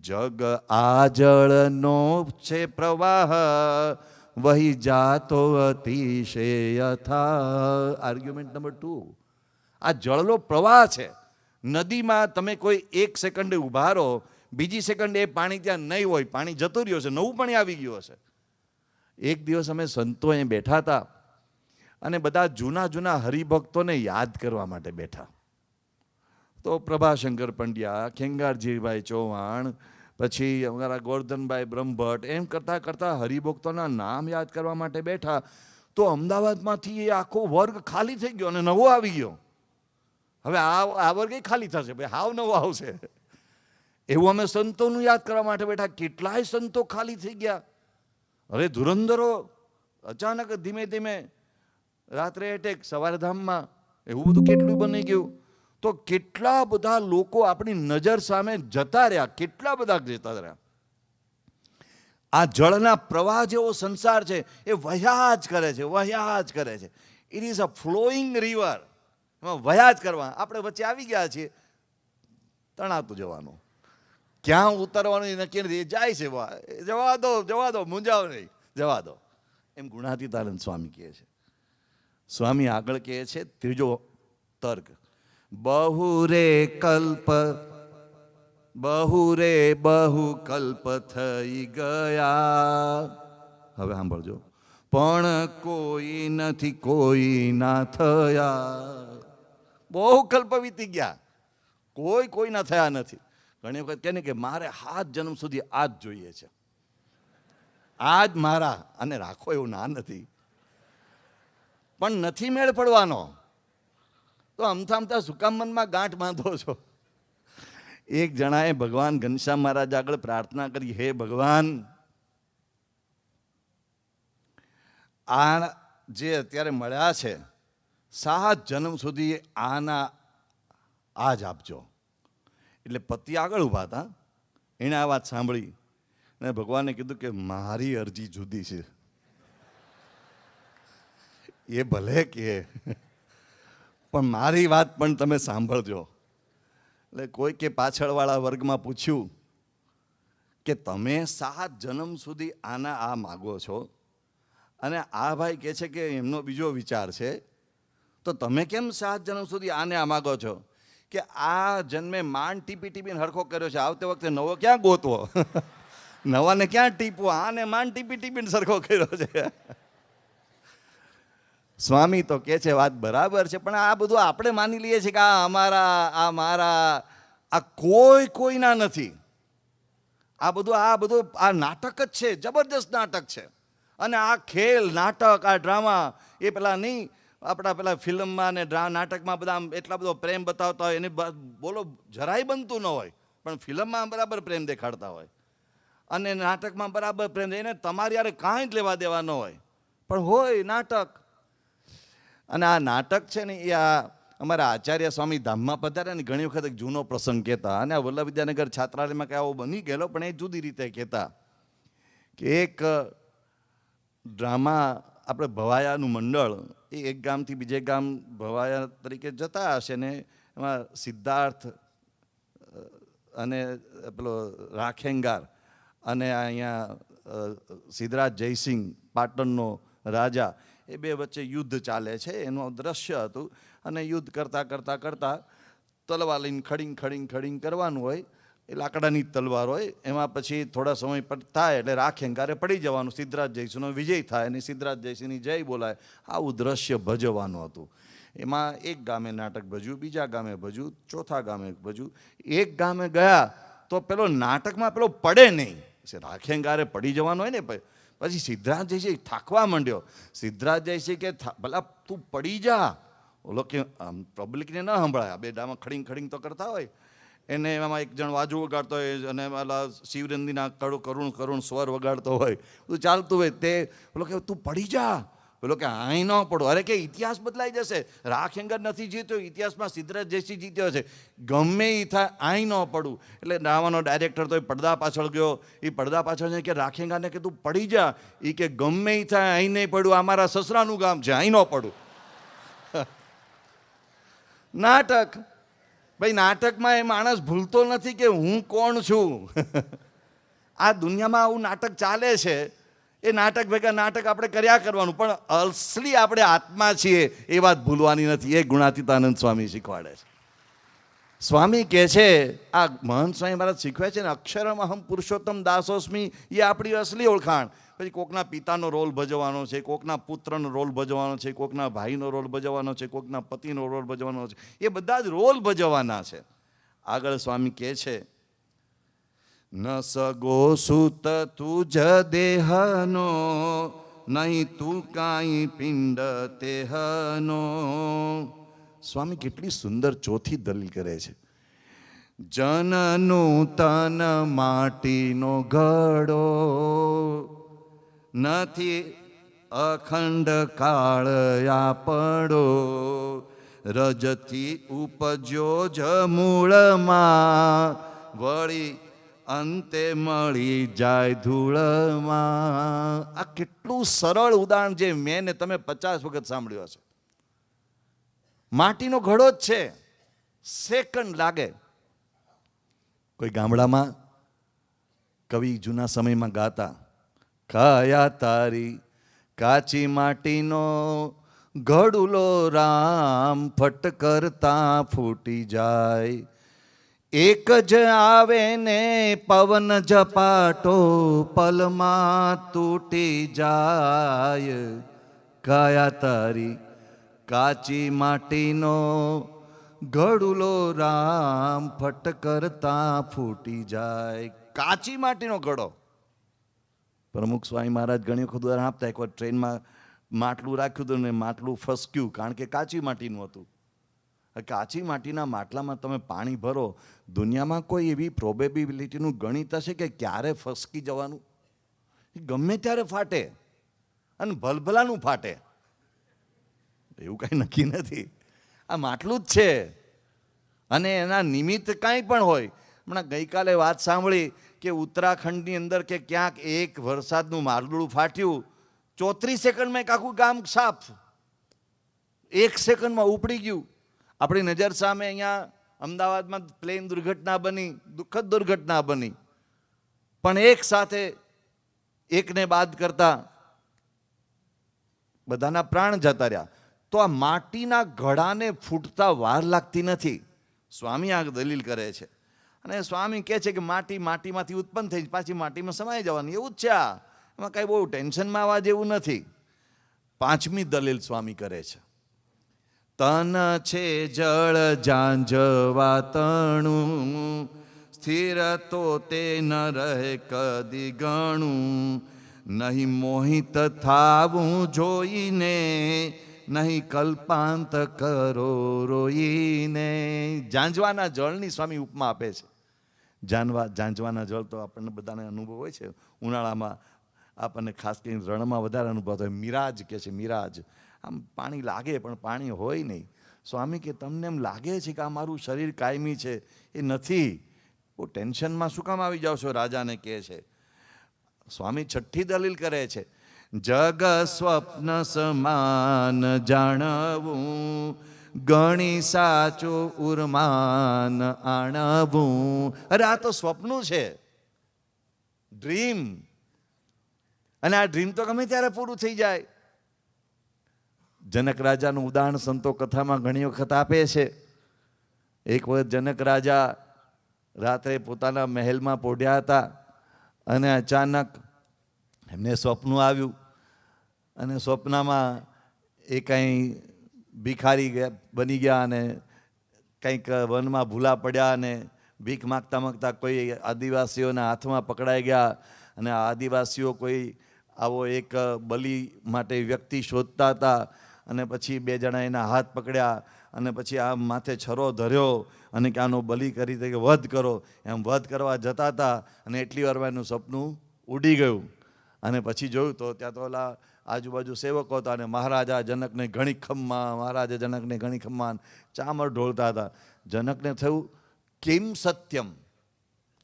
Speaker 1: જગ આ જળનો છે પ્રવાહ, વહી જાતો અતિશય થા. Argument number 2. આ જળનો પ્રવાહ છે. નદીમાં તમે કોઈ એક સેકન્ડે ઊભા રહો, બીજી સેકન્ડે એ પાણી ત્યાં નહીં હોય, પાણી જતું રહ્યું છે, નવું પાણી આવી ગયું હશે. એક દિવસ અમે સંતો અહીં બેઠા હતા અને બધા જૂના જૂના હરિભક્તોને યાદ કરવા માટે બેઠા. તો પ્રભાશંકર પંડ્યા, ખેંગારજીભાઈ ચૌહાણ, પછી અમારા ગોરધનભાઈ બ્રહ્મભટ્ટ, એમ કરતાં કરતાં હરિભક્તોના નામ યાદ કરવા માટે બેઠા. તો અમદાવાદમાંથી એ આખો વર્ગ ખાલી થઈ ગયો અને નવો આવી ગયો. હવે આ વર્ગ ખાલી થશે, ભાઈ હાવ નવો આવશે. એવું અમે સંતોનું યાદ કરવા માટે બેઠા, કેટલાય સંતો ખાલી થઈ ગયા. હવે ધુરંધરો અચાનક ધીમે ધીમે રાત્રે એટેક, સવારે ધામમાં, એવું બધું કેટલું બની ગયું. તો કેટલા બધા લોકો આપણી નજર સામે જતા રહ્યા, કેટલા બધા જતા રહ્યા. આ જળના પ્રવાહ જેવો સંસાર છે, એ વહ્યા જ કરે છે, વહ્યા જ કરે છે. It is a flowing river. એમાં વહ્યા જ કરવા. આપણે વચ્ચે આવી ગયા છીએ, તણાતું જવાનું, ક્યાં ઉતરવાનું એ નક્કી નથી, જાય છે. જવા દો, જવા દો, મૂંઝાવ નહીં, જવા દો. એમ ગુણાતીતાનંદ સ્વામી કહે છે. સ્વામી આગળ કહે છે ત્રીજો તર્ક, બહુ રે બહુ કલ્પ થઈ ગયા. હવે સાંભળજો, પણ કોઈ નથી કોઈ ના થયા. બહુ કલ્પ વીતી ગયા, કોઈ ના થયા નથી. ઘણી વખત કહે ને કે મારે 7 જન્મ સુધી આ જ જોઈએ છે, આ જ મારા, અને રાખો એવું ના નથી, પણ નથી મેળ પડવાનો. તો અમથા શું કામ મનમાં ગાંઠ બાંધો છો? એક જણાએ ભગવાન ઘનશ્યામ મહારાજ આગળ પ્રાર્થના કરી, હે ભગવાન, આ જે અત્યારે મળ્યા છે 7 જન્મ સુધી આના આ જ આપજો. એટલે પતિ આગળ ઊભા હતા, એણે આ વાત સાંભળી અને ભગવાને કીધું કે મારી અરજી જુદી છે. એ ભલે કે, પણ મારી વાત પણ તમે સાંભળજો. એટલે કોઈ કે પાછળવાળા વર્ગમાં પૂછ્યું કે તમે 7 જન્મ સુધી આના આ માગો છો, અને આ ભાઈ કહે છે કે એમનો બીજો વિચાર છે, તો તમે કેમ 7 જન્મ સુધી આને આ માગો છો? કે આ જન્મે માંડ ટીપીને હરખો કર્યો છે, આવતે વખતે નવો ક્યાં ગોતવો, નવાને ક્યાં ટીપવો, આને માંડ ટીપીને સરખો કર્યો છે. સ્વામી તો કે છે વાત બરાબર છે, પણ આ બધું આપણે માની લઈએ છીએ કે આ અમારા, આ મારા, આ કોઈના નથી. આ બધું આ નાટક જ છે, જબરદસ્ત નાટક છે. અને આ ખેલ, નાટક, આ ડ્રામા, એ પેલા નહીં આપણા પેલા ફિલ્મમાં ને નાટકમાં બધા એટલા બધો પ્રેમ બતાવતા હોય, એને બોલો જરાય બનતું ન હોય, પણ ફિલ્મમાં બરાબર પ્રેમ દેખાડતા હોય અને નાટકમાં બરાબર પ્રેમ, એને તમારી યારે કાંઈ જ લેવા દેવા ન હોય, પણ હોય નાટક. અને આ નાટક છે ને, એ આ અમારા આચાર્ય સ્વામી ધામમાં પધાર્યા ને ઘણી વખત એક જૂનો પ્રસંગ કહેતા, અને આ વલ્લભ વિદ્યાનગર છાત્રાલયમાં કે આવો બની ગયેલો, પણ એ જુદી રીતે કહેતા કે એક ડ્રામા, આપણે ભવાયાનું મંડળ, એ એક ગામથી બીજે ગામ ભવાયા તરીકે જતા હશે ને, એમાં સિદ્ધાર્થ અને પેલો રાખેંગાર અને અહીંયા સિદ્ધરાજ જયસિંહ પાટણનો રાજા, એ બે વચ્ચે યુદ્ધ ચાલે છે, એનું દ્રશ્ય હતું. અને યુદ્ધ કરતાં તલવાર લઈને ખડીંગ કરવાનું હોય, એ લાકડાની તલવાર હોય, એમાં પછી થોડા સમય પર થાય એટલે રાખેંગારે પડી જવાનું, સિદ્ધરાજ જયસિંહનો વિજય થાય અને સિદ્ધરાજ જયસિંહની જય બોલાય. આવું દ્રશ્ય ભજવાનું હતું. એમાં એક ગામે નાટક ભજ્યું, બીજા ગામે ભજ્યું, ચોથા ગામે ભજ્યું. એક ગામે ગયા તો પેલો નાટકમાં પેલો પડે નહીં, રાખેંગારે પડી જવાનું હોય ને, પછી સિદ્ધરાજ જયસિંહ થાકવા માંડ્યો. સિદ્ધરાજ જયસિંહ કે ભલા તું પડી જા, ઓલો કે પબ્લિકને ન સંભળાય, બે ડામાં ખડીંગ તો કરતા હોય, એને એમાં એક જણ વાજુ વગાડતો હોય અને પેલા શિવરંદીના કરુણ સ્વર વગાડતો હોય, બધું ચાલતું હોય. તે ઓલો કે તું પડી જા, પેલો કે અહીં ન પડો. અરે કે ઇતિહાસ બદલાઈ જશે, રાખેંગર નથી જીત્યો, ઇતિહાસમાં સિદ્ધરાજ જયસિંહ જીત્યો છે, ગમે એ થાય અહીં ન પડું. એટલે ડ્રામાનો ડાયરેક્ટર તો એ પડદા પાછળ ગયો, એ પડદા પાછળ કે રાખેંગાને કે તું પડી જા, એ કે ગમે એ થાય અહીં નહીં પડું, આ મારા સસરાનું ગામ છે, અહીં ન પડું. નાટક ભાઈ, નાટકમાં એ માણસ ભૂલતો નથી કે હું કોણ છું. આ દુનિયામાં આવું નાટક ચાલે છે. એ નાટક ભેગા નાટક આપણે કર્યા કરવાનું, પણ અસલી આપણે આત્મા છીએ એ વાત ભૂલવાની નથી. એ ગુણાતીતાનંદ સ્વામી શીખવાડે છે. સ્વામી કહે છે, આ મહંત સ્વામી મહારાજ શીખવે છે ને, અક્ષરમ અહમ પુરુષોત્તમ દાસોસ્મી, એ આપણી અસલી ઓળખાણ. પછી કોકના પિતાનો રોલ ભજવવાનો છે, કોકના પુત્રનો રોલ ભજવવાનો છે, કોકના ભાઈનો રોલ ભજવવાનો છે, કોકના પતિનો રોલ ભજવવાનો છે. એ બધા જ રોલ ભજવવાના છે. આગળ સ્વામી કહે છે, ન સગો સુત તુજ દેહનો, નહીં તું કાંઈ પિંડ તેહનો. સ્વામી કેટલી સુંદર ચોથી દલીલ કરે છે. જનનું તન માટીનો ઘડો, નથી અખંડ કાળ આપડો, રજથી ઉપજ્યો જ મૂળમાં, વળી અંતે મળી જાય ધૂળમાં. આ કેટલું સરળ ઉદાહરણ જે મેં ને તમે 50 વખત સાંભળ્યું હશે. માટીનો ઘડો જ છે, સેકન્ડ લાગે. કોઈ ગામડામાં કવિ જૂના સમયમાં ગાતા, કાયા તારી કાચી માટીનો ઘડુલો રામ, ફટ કરતા ફૂટી જાય, એક જ આવે ને પવન ઝપાટો, પલમાં તૂટી જાય. કાયા તારી કાચી માટીનો ઘડુલો રામ, ફટ કરતા ફૂટી જાય. કાચી માટીનો ઘડો. પ્રમુખ સ્વામી મહારાજ ઘણી વખત ઉદાહરણ આપતા. એકવાર ટ્રેનમાં માટલું રાખ્યું હતું ને માટલું ફસક્યું, કારણ કે કાચી માટીનું હતું. કાચી માટીના માટલામાં તમે પાણી ભરો, દુનિયામાં કોઈ એવી પ્રોબેબિલિટીનું ગણિત હશે કે ક્યારે ફસકી જવાનું? ગમે ત્યારે ફાટે, અને ભલભલાનું ફાટે, એવું કાંઈ નક્કી નથી. આ માટલું જ છે, અને એના નિમિત્ત કાંઈ પણ હોય. હમણાં ગઈકાલે વાત સાંભળી કે ઉત્તરાખંડની અંદર કે ક્યાંક એક વરસાદનું મારડું ફાટ્યું, 34 સેકન્ડમાં એક આખું ગામ સાફ, 1 સેકન્ડમાં ઉપડી ગયું. આપણી નજર સામે અહીંયા અમદાવાદમાં પ્લેન દુર્ઘટના બની, દુઃખદ દુર્ઘટના બની, પણ એક સાથે એકને બાદ કરતા બધાના પ્રાણ જતા રહ્યા. તો આ માટીના ઘડાને ફૂટતા વાર લાગતી નથી. સ્વામી આ દલીલ કરે છે, અને સ્વામી કહે છે કે માટી માટીમાંથી ઉત્પન્ન થઈ પાછી માટીમાં સમાઈ જવાની, એવું જ છે. આ એમાં કાંઈ બહુ ટેન્શનમાં આવવા જેવું નથી. 5મી દલીલ સ્વામી કરે છે, તન છે જળ ઝાંઝવા તણું, સ્થિર તો તે ન રહે કદી ગણું, નહીં મોહિત થાવું જોઈને, નહીં કલ્પાંત કરો રોઈને. ઝાંઝવાના જળની સ્વામી ઉપમા આપે છે. ઝાંઝવાના જળ તો આપણને બધાને અનુભવ હોય છે. ઉનાળામાં આપણને ખાસ કરીને રણમાં વધારે અનુભવ થાય. મિરાજ કે છે, મિરાજ. આમ પાણી લાગે પણ પાણી હોય નહીં. સ્વામી કે તમને એમ લાગે છે કે આ મારું શરીર કાયમી છે, એ નથી. બહુ ટેન્શનમાં શું કામ આવી જાઓ છો? રાજાને કહે છે. સ્વામી 6ઠ્ઠી દલીલ કરે છે, જગ સ્વપ્ન સમાન જાણવું, ગણી સાચું ઉર્માન આણવું. અરે આ તો સ્વપ્નું છે, ડ્રીમ, અને આ ડ્રીમ તો ગમે ત્યારે પૂરું થઈ જાય. જનક રાજાનું ઉદાહરણ સંતો કથામાં ઘણી વખત આપે છે. એક વખત જનક રાજા રાત્રે પોતાના મહેલમાં પોઢ્યા હતા, અને અચાનક એમને સ્વપ્ન આવ્યું, અને સ્વપ્નમાં એ કંઈ ભિખારી બની ગયા, અને કંઈક વનમાં ભૂલા પડ્યા, અને ભીખ માગતા માગતા કોઈ આદિવાસીઓના હાથમાં પકડાઈ ગયા, અને આ આદિવાસીઓ કોઈ આવો એક બલિ માટે વ્યક્તિ શોધતા હતા, અને પછી 2 જણા એના હાથ પકડ્યા, અને પછી આ માથે છરો ધર્યો, અને કે આનો બલિ કરી દે, વધ કરો. એમ વધ કરવા જતા હતા, અને એટલી વારમાં એનું સપનું ઉડી ગયું. અને પછી જોયું તો ત્યાં તો ઓલા આજુબાજુ સેવકો હતા અને મહારાજા જનકને ઘણી ખમ્મા, મહારાજા જનકને ઘણી ખમ્મા ચામર ઢોળતા હતા. જનકને થયું કિમ સત્યમ,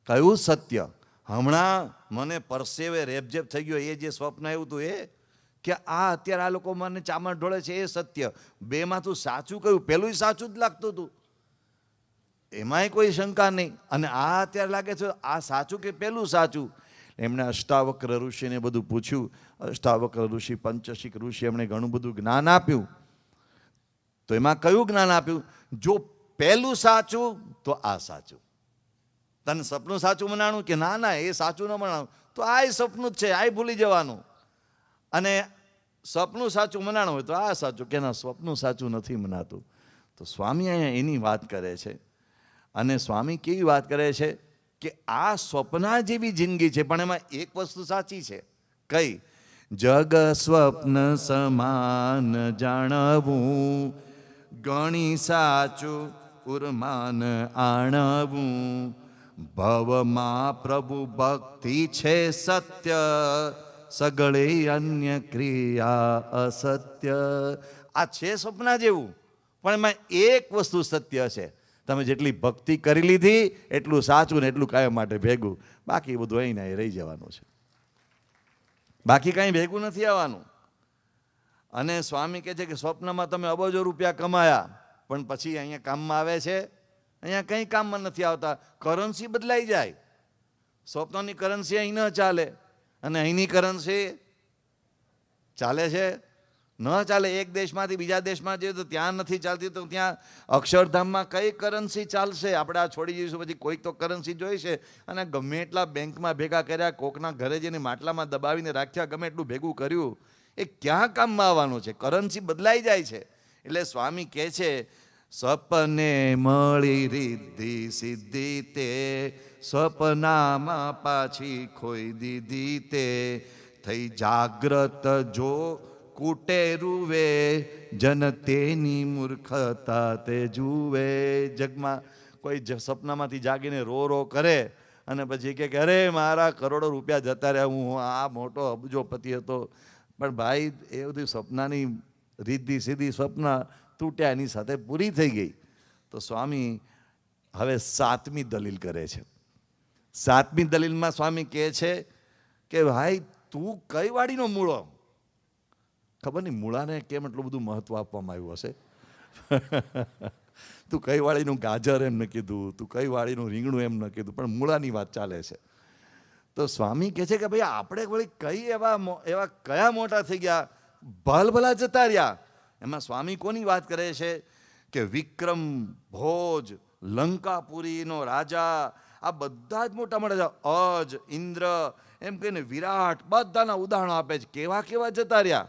Speaker 1: કયું સત્ય? હમણાં મને પરસેવે રેબઝેબ થઈ ગયો એ જે સ્વપ્ન આવ્યું હતું એ, કે આ અત્યારે આ લોકો મને ચામર ઢોળે છે એ સત્ય? બેમાં તું સાચું કહ્યું? પેલું સાચું જ લાગતું હતું, એમાંય કોઈ શંકા નહીં. અને આ અત્યારે લાગે છે આ સાચું કે પેલું સાચું? એમણે અષ્ટાવક્ર ઋષિને બધું પૂછ્યું. અષ્ટાવક્ર ઋષિ, પંચશિક ઋષિ, એમણે ઘણું બધું જ્ઞાન આપ્યું. તો એમાં કયું જ્ઞાન આપ્યું? જો પહેલું સાચું તો આ સાચું. તને સપનું સાચું મનાણું કે ના ના એ સાચું ન મનાણું, તો આ સપનું જ છે, આ ભૂલી જવાનું. અને સપનું સાચું મનાણું હોય તો આ સાચું, કે ના સ્વપ્નું સાચું નથી મનાતું. તો સ્વામી અહીંયા એની વાત કરે છે. અને સ્વામી કેવી વાત કરે છે કે આ સ્વપ્ના જેવી જિંદગી છે, પણ એમાં એક વસ્તુ સાચી છે. કઈ? જગ સ્વપ્ન સમાન જાણવું, ગણી સાચું ઉર્માન આણવું, ભવમાં પ્રભુ ભક્તિ છે સત્ય, સગળે અન્ય ક્રિયા અસત્ય. આ છે સ્વપ્ના જેવું, પણ એમાં એક વસ્તુ સત્ય છે. તમે જેટલી ભક્તિ કરી લીધી એટલું સાચું ને એટલું કાયમ માટે ભેગું. બાકી બધું અહીં ને રહી જવાનું છે, બાકી કાંઈ ભેગું નથી આવવાનું. અને સ્વામી કહે છે કે સ્વપ્નમાં તમે અબજો રૂપિયા કમાયા, પણ પછી અહીંયા કામમાં આવે છે? અહીંયા કંઈ કામમાં નથી આવતા. કરન્સી બદલાઈ જાય. સ્વપ્નની કરન્સી અહીં ન ચાલે, અને અહીંની કરન્સી ચાલે છે? ન ચાલે. એક દેશમાંથી બીજા દેશમાં જઈએ તો ત્યાં નથી ચાલતી, તો ત્યાં અક્ષરધામમાં કઈ કરન્સી ચાલશે? આપણે આ છોડી જઈશું પછી કોઈક તો કરન્સી જોઈશે. અને ગમે એટલા બેંકમાં ભેગા કર્યા, કોકના ઘરે જઈને માટલામાં દબાવીને રાખ્યા, ગમે એટલું ભેગું કર્યું, એ ક્યાં કામમાં આવવાનું છે? કરન્સી બદલાઈ જાય છે. એટલે સ્વામી કહે છે સપને મળી રિદ્ધિ સિદ્ધિ તે, સપનામાં પાછી ખોઈ દીધી તે, થઈ જાગ્રત જો કૂટે રૂવે, જન તેની મૂર્ખતા તે જુએ. જગમાં કોઈ સપનામાંથી જાગીને રો રો કરે અને પછી કે અરે મારા કરોડો રૂપિયા જતા રહ્યા, હું આ મોટો અબજોપતિ હતો. પણ ભાઈ એ બધી સપનાની રિદ્ધિ સીધી સ્વપ્ન તૂટ્યા એની સાથે પૂરી થઈ ગઈ. તો સ્વામી હવે 7મી દલીલ કરે છે. 7મી દલીલમાં સ્વામી કહે છે કે ભાઈ તું કઈ વાડીનો મૂળો? ખબર નહીં મૂળાને કેમ એટલું બધું મહત્વ આપવામાં આવ્યું હશે. તું કઈ વાળીનું ગાજર એમ ન કીધું, તું કઈ વાળીનું રીંગણું એમ ન કીધું, પણ મૂળાની વાત ચાલે છે. તો સ્વામી કહે છે કે ભાઈ આપણે વળી કઈ એવા કયા મોટા થઈ ગયા, ભલભલા જતા રહ્યા. એમાં સ્વામી કોની વાત કરે છે કે વિક્રમ, ભોજ, લંકાપુરીનો રાજા, આ બધા જ મોટા મોટા અજ, ઇન્દ્ર, એમ કહીને વિરાટ, બધાના ઉદાહરણો આપે છે. કેવા કેવા જતા રહ્યા.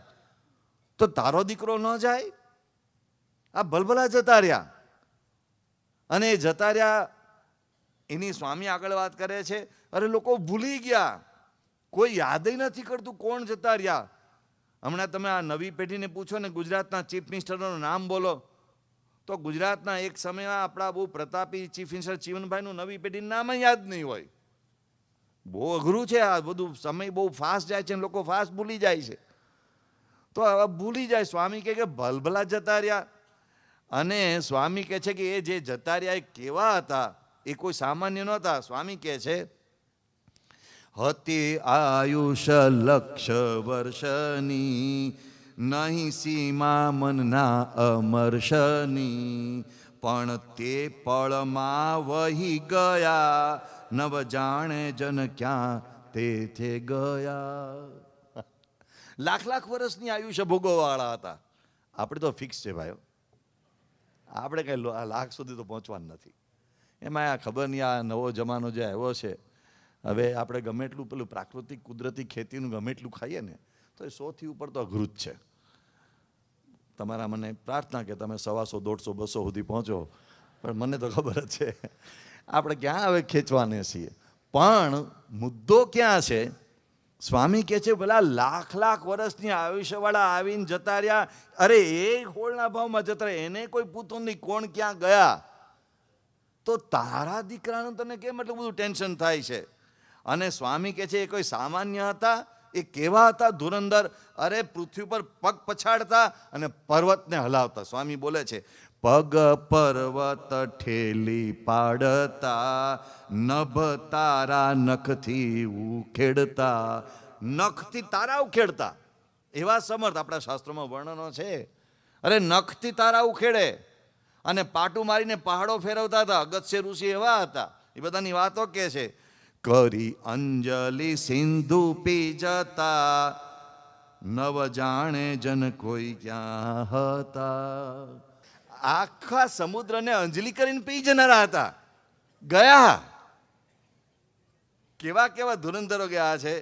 Speaker 1: તો તારો દીકરો ન જાય? આ ભલભલા જતા રહ્યા. અને એ જતા રહ્યા એની સ્વામી આગળ વાત કરે છે. અરે લોકો ભૂલી ગયા, કોઈ યાદ નથી કરતું કોણ જતા રહ્યા. હમણાં તમે આ નવી પેઢીને પૂછો ને ગુજરાતના ચીફ મિનિસ્ટરનું નામ બોલો, તો ગુજરાતના એક સમયમાં આપણા બહુ પ્રતાપી ચીફ મિનિસ્ટર ચીવનભાઈનું નવી પેઢીનું નામ યાદ નહીં હોય. બહુ અઘરું છે આ બધું. સમય બહુ ફાસ્ટ જાય છે, લોકો ફાસ્ટ ભૂલી જાય છે. તો હવે ભૂલી જાય. સ્વામી કહે કે ભલભલા જતા રહ્યા. અને સ્વામી કહે છે કે એ જે જતા રહ્યા એ કેવા હતા? એ કોઈ સામાન્ય નહોતા. સ્વામી કહે છે હતી આયુષ લક્ષ વર્ષની, નહીં સીમા મનના અમર્ષની, પણ તે પળમાં વહી ગયા, નવ જાણે જન ક્યાં તે ગયા. લાખ લાખ વર્ષની આયુષ્ય ભોગવવાવાળા હતા. આપણે તો ફિક્સ છે ભાઈઓ, આપણે કંઈ લાખ સુધી તો પહોંચવાનું નથી. એમાં આ ખબર નહીં આ નવો જમાનો જે આવ્યો છે, હવે આપણે ગમે એટલું પેલું પ્રાકૃતિક કુદરતી ખેતીનું ગમે એટલું ખાઈએ ને તો એ 100થી ઉપર તો અઘરું જ છે. તમારા મને પ્રાર્થના કે તમે 125, 150, 200 સુધી પહોંચો, પણ મને તો ખબર જ છે આપણે ક્યાં હવે ખેંચવાને છીએ. પણ મુદ્દો ક્યાં છે? સ્વામી કહે છે ભલા લાખ લાખ વર્ષની આયુષ્યવાળા આવીને જતા રહ્યા. અરે એ હોળના ભાવમાં જતા રહ્યા, એને કોઈ પૂછતું નહીં કોણ ક્યાં ગયા. તો તારા દીકરાનું તને કેમ એટલું બધું ટેન્શન થાય છે? અને સ્વામી કહે છે એ કોઈ સામાન્ય હતા એ કેવા હતા ધુરંધર? અરે પૃથ્વી પર પગ પછાડતા અને પર્વતને હલાવતા. સ્વામી બોલે છે, પગ પર્વત ઠેલી પાડતા, નભ તારા નખથી ઉખેડતા. નખથી તારા ઉખેડતા, એવા સમર્થ. આપણા શાસ્ત્રોમાં વર્ણનો છે. અરે નખથી તારા ઉખેડે અને પાટું મારીને પહાડો ફેરવતા હતા. અગસ્ત્ય ઋષિ એવા હતા. એ બધાની વાતો કે છે. કરી અંજલિ સિંધુ પી જતા, નવ જાણે જન કોઈ ક્યાં હતા. આખા સમુદ્રને અંજલિ કરીને પી જનારા હતા, ગયા. કેવા કેવા ધુરંધરો ગયા છે.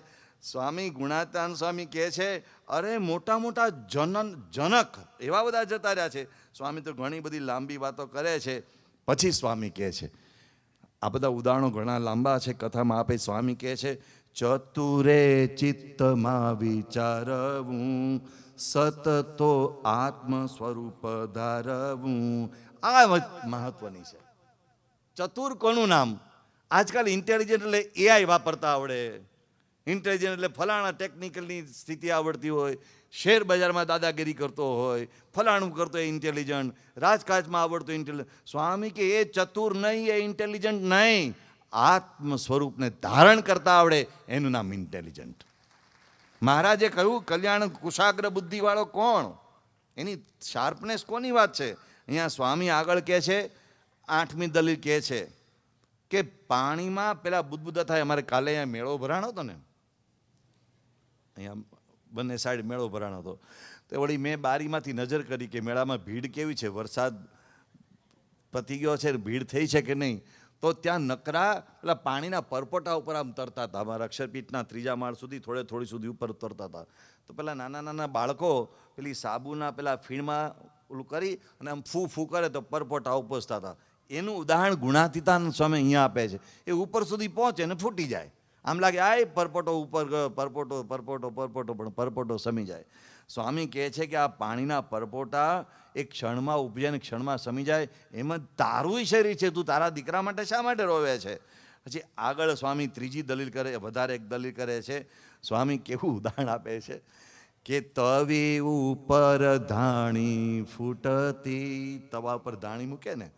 Speaker 1: સ્વામી ગુણાતાન સ્વામી કહે છે, અરે મોટા મોટા જનક એવા બધા જતા રહ્યા છે. સ્વામી તો ઘણી બધી લાંબી વાતો કરે છે. પછી સ્વામી કહે છે, આ બધા ઉદાહરણો ઘણા લાંબા છે કથામાં આપે. સ્વામી કહે છે, ચતુરે ચિત્તમાં વિચારવું, સતતો આત્મ સ્વરૂપ ધારવું. આ મહત્વની છે. ચતુર કોનું નામ? આજકાલ ઇન્ટેલિજન્ટ એટલે એઆઈ વાપરતા આવડે, ઇન્ટેલિજન્ટ એટલે ફલાણા ટેકનિકલની સ્થિતિ આવડતી હોય, શેર બજારમાં દાદાગીરી કરતો હોય, ફલાણું કરતો એ ઇન્ટેલિજન્ટ, રાજકાજમાં આવડતો ઇન્ટેલિજન્ટ. સ્વામી કે એ ચતુર નહીં, એ ઇન્ટેલિજન્ટ નહીં. આત્મ સ્વરૂપને ધારણ કરતા આવડે એનું નામ ઇન્ટેલિજન્ટ. મહારાજે કહ્યું, કલ્યાણ કુશાગ્ર બુદ્ધિવાળો કોણ? એની શાર્પનેસ કોની વાત છે? અહીંયા સ્વામી આગળ કહે છે, 8મી દલીલ કહે છે કે પાણીમાં પેલા બુદબુદા થાય. અમારે કાલે અહીંયા મેળો ભરાણો હતો ને, અહીંયા બંને સાઈડ મેળો ભરાણો હતો. તો વળી મેં બારીમાંથી નજર કરી કે મેળામાં ભીડ કેવી છે, વરસાદ પતી ગયો છે, ભીડ થઈ છે કે નહીં. તો ત્યાં નકરા પેલા પાણીના પરપોટા ઉપર આમ તરતા હતા. અમારા અક્ષરપીઠના 3જા માળ સુધી થોડી સુધી ઉપર તરતા હતા. તો પેલા નાના નાના બાળકો પેલી સાબુના પેલા ફીણમાં ઓલું કરી અને આમ ફૂ ફૂ કરે તો પરપોટા ઉપસતા હતા. એનું ઉદાહરણ ગુણાતીતાનંદ સ્વામી અહીંયા આપે છે. એ ઉપર સુધી પહોંચે ને ફૂટી જાય. આમ લાગે આ પરપોટો ઉપર ગયો, પરપોટો પરપોટો પરપોટો, પણ પરપોટો સમી જાય. સ્વામી કહે છે કે આ પાણીના પરપોટા એક ક્ષણમાં ઉપજે ને ક્ષણમાં સમી જાય. એમાં તારું શરીર છે, તું તારા દીકરા માટે શા માટે રોવે છે? પછી આગળ સ્વામી 3જી દલીલ કરે, વધારે એક દલીલ કરે છે. સ્વામી કેવું ઉદાહરણ આપે છે કે તવી ઉપર ધાણી ફૂટતી. તવા ઉપર ધાણી મૂકે ને,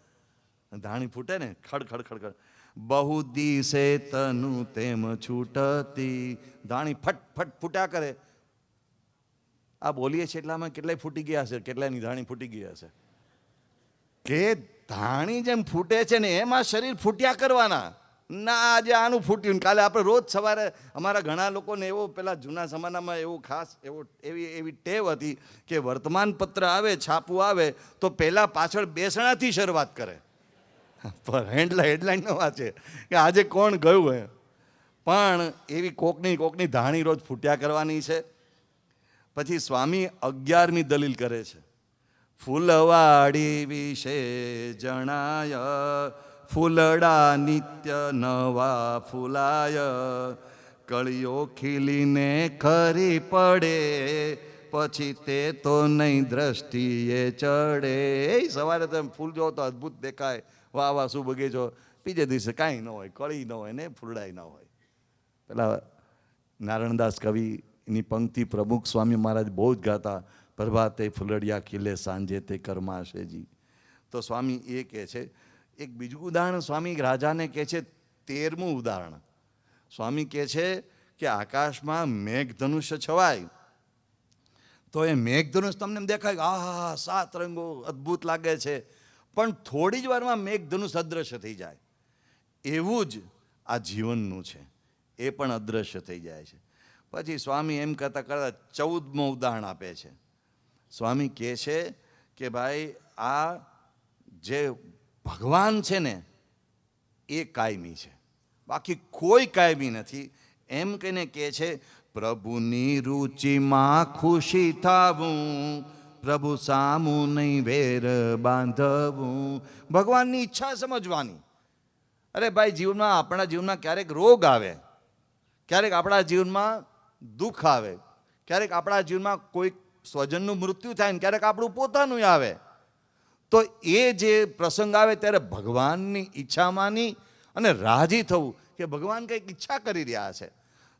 Speaker 1: ધાણી ફૂટે ને, ખડ ખડ ખડ ખડ. બહુ દિશે તનુ તેમ છૂટતી. ધાણી ફટ ફટ ફૂટ્યા કરે. આ બોલીએ છીએ એટલામાં કેટલાય ફૂટી ગયા હશે, કેટલાયની ધાણી ફૂટી ગયા હશે. કે ધાણી જેમ ફૂટે છે ને એમાં શરીર ફૂટ્યા કરવાના. ના આજે આનું ફૂટ્યું ને કાલે. આપણે રોજ સવારે અમારા ઘણા લોકોને એવો પેલા જૂના જમાનામાં એવું ખાસ એવી ટેવ હતી કે વર્તમાન પત્ર આવે, છાપું આવે તો પહેલા પાછળ બેસણાથી શરૂઆત કરે, પણ હેડલાઇન ન વાંચે કે આજે કોણ ગયું હે. પણ એવી કોકની ધાણી રોજ ફૂટ્યા કરવાની છે. પછી સ્વામી 11મી દલીલ કરે છે. ફૂલવાડી વિશે જણાય, ફૂલડા નિત્ય નવા ફૂલાય, કળીઓ ખીલીને ખરી પડે, પછી તે તો નહીં દ્રષ્ટિએ ચડે. સવારે તમે ફૂલ જો તો અદ્ભુત દેખાય, વાહ વાહ શું બગીચો. બીજે દિવસે કાંઈ ન હોય, કળી ન હોય ને ફૂલડાય ન હોય. પેલા નારણદાસ કવિ એની પંક્તિ પ્રમુખ સ્વામી મહારાજ બહુ જ ગાતા, પ્રભાતે ફૂલડિયા ખીલે સાંજે તે કર્માશેજી. તો સ્વામી એ કહે છે. એક બીજું ઉદાહરણ સ્વામી રાજાને કહે છે, 13મું ઉદાહરણ. સ્વામી કહે છે કે આકાશમાં મેઘધનુષ્ય છવાય તો એ મેઘધનુષ તમને દેખાય, આહા 7 રંગો અદ્ભુત લાગે છે. પણ થોડી જ વારમાં મેઘધનુષ અદ્રશ્ય થઈ જાય. એવું જ આ જીવનનું છે, એ પણ અદ્રશ્ય થઈ જાય છે. પછી સ્વામી એમ કરતાં કરતાં 14મું ઉદાહરણ આપે છે. સ્વામી કહે છે કે ભાઈ આ જે ભગવાન છે ને એ કાયમી છે, બાકી કોઈ કાયમી નથી. એમ કહીને કહે છે, પ્રભુની રુચિમાં ખુશી થાવું, પ્રભુ સામું નહીં વેર બાંધવું. ભગવાનની ઈચ્છા સમજવાની. અરે ભાઈ જીવનમાં, આપણા જીવનમાં ક્યારેક રોગ આવે, ક્યારેક આપણા જીવનમાં દુઃખ આવે, ક્યારેક આપણા જીવનમાં કોઈ સ્વજનનું મૃત્યુ થાય ને ક્યારેક આપણું પોતાનું આવે. તો એ જે પ્રસંગ આવે ત્યારે ભગવાનની ઈચ્છા માની અને રાજી થવું કે ભગવાન કંઈક ઈચ્છા કરી રહ્યા છે.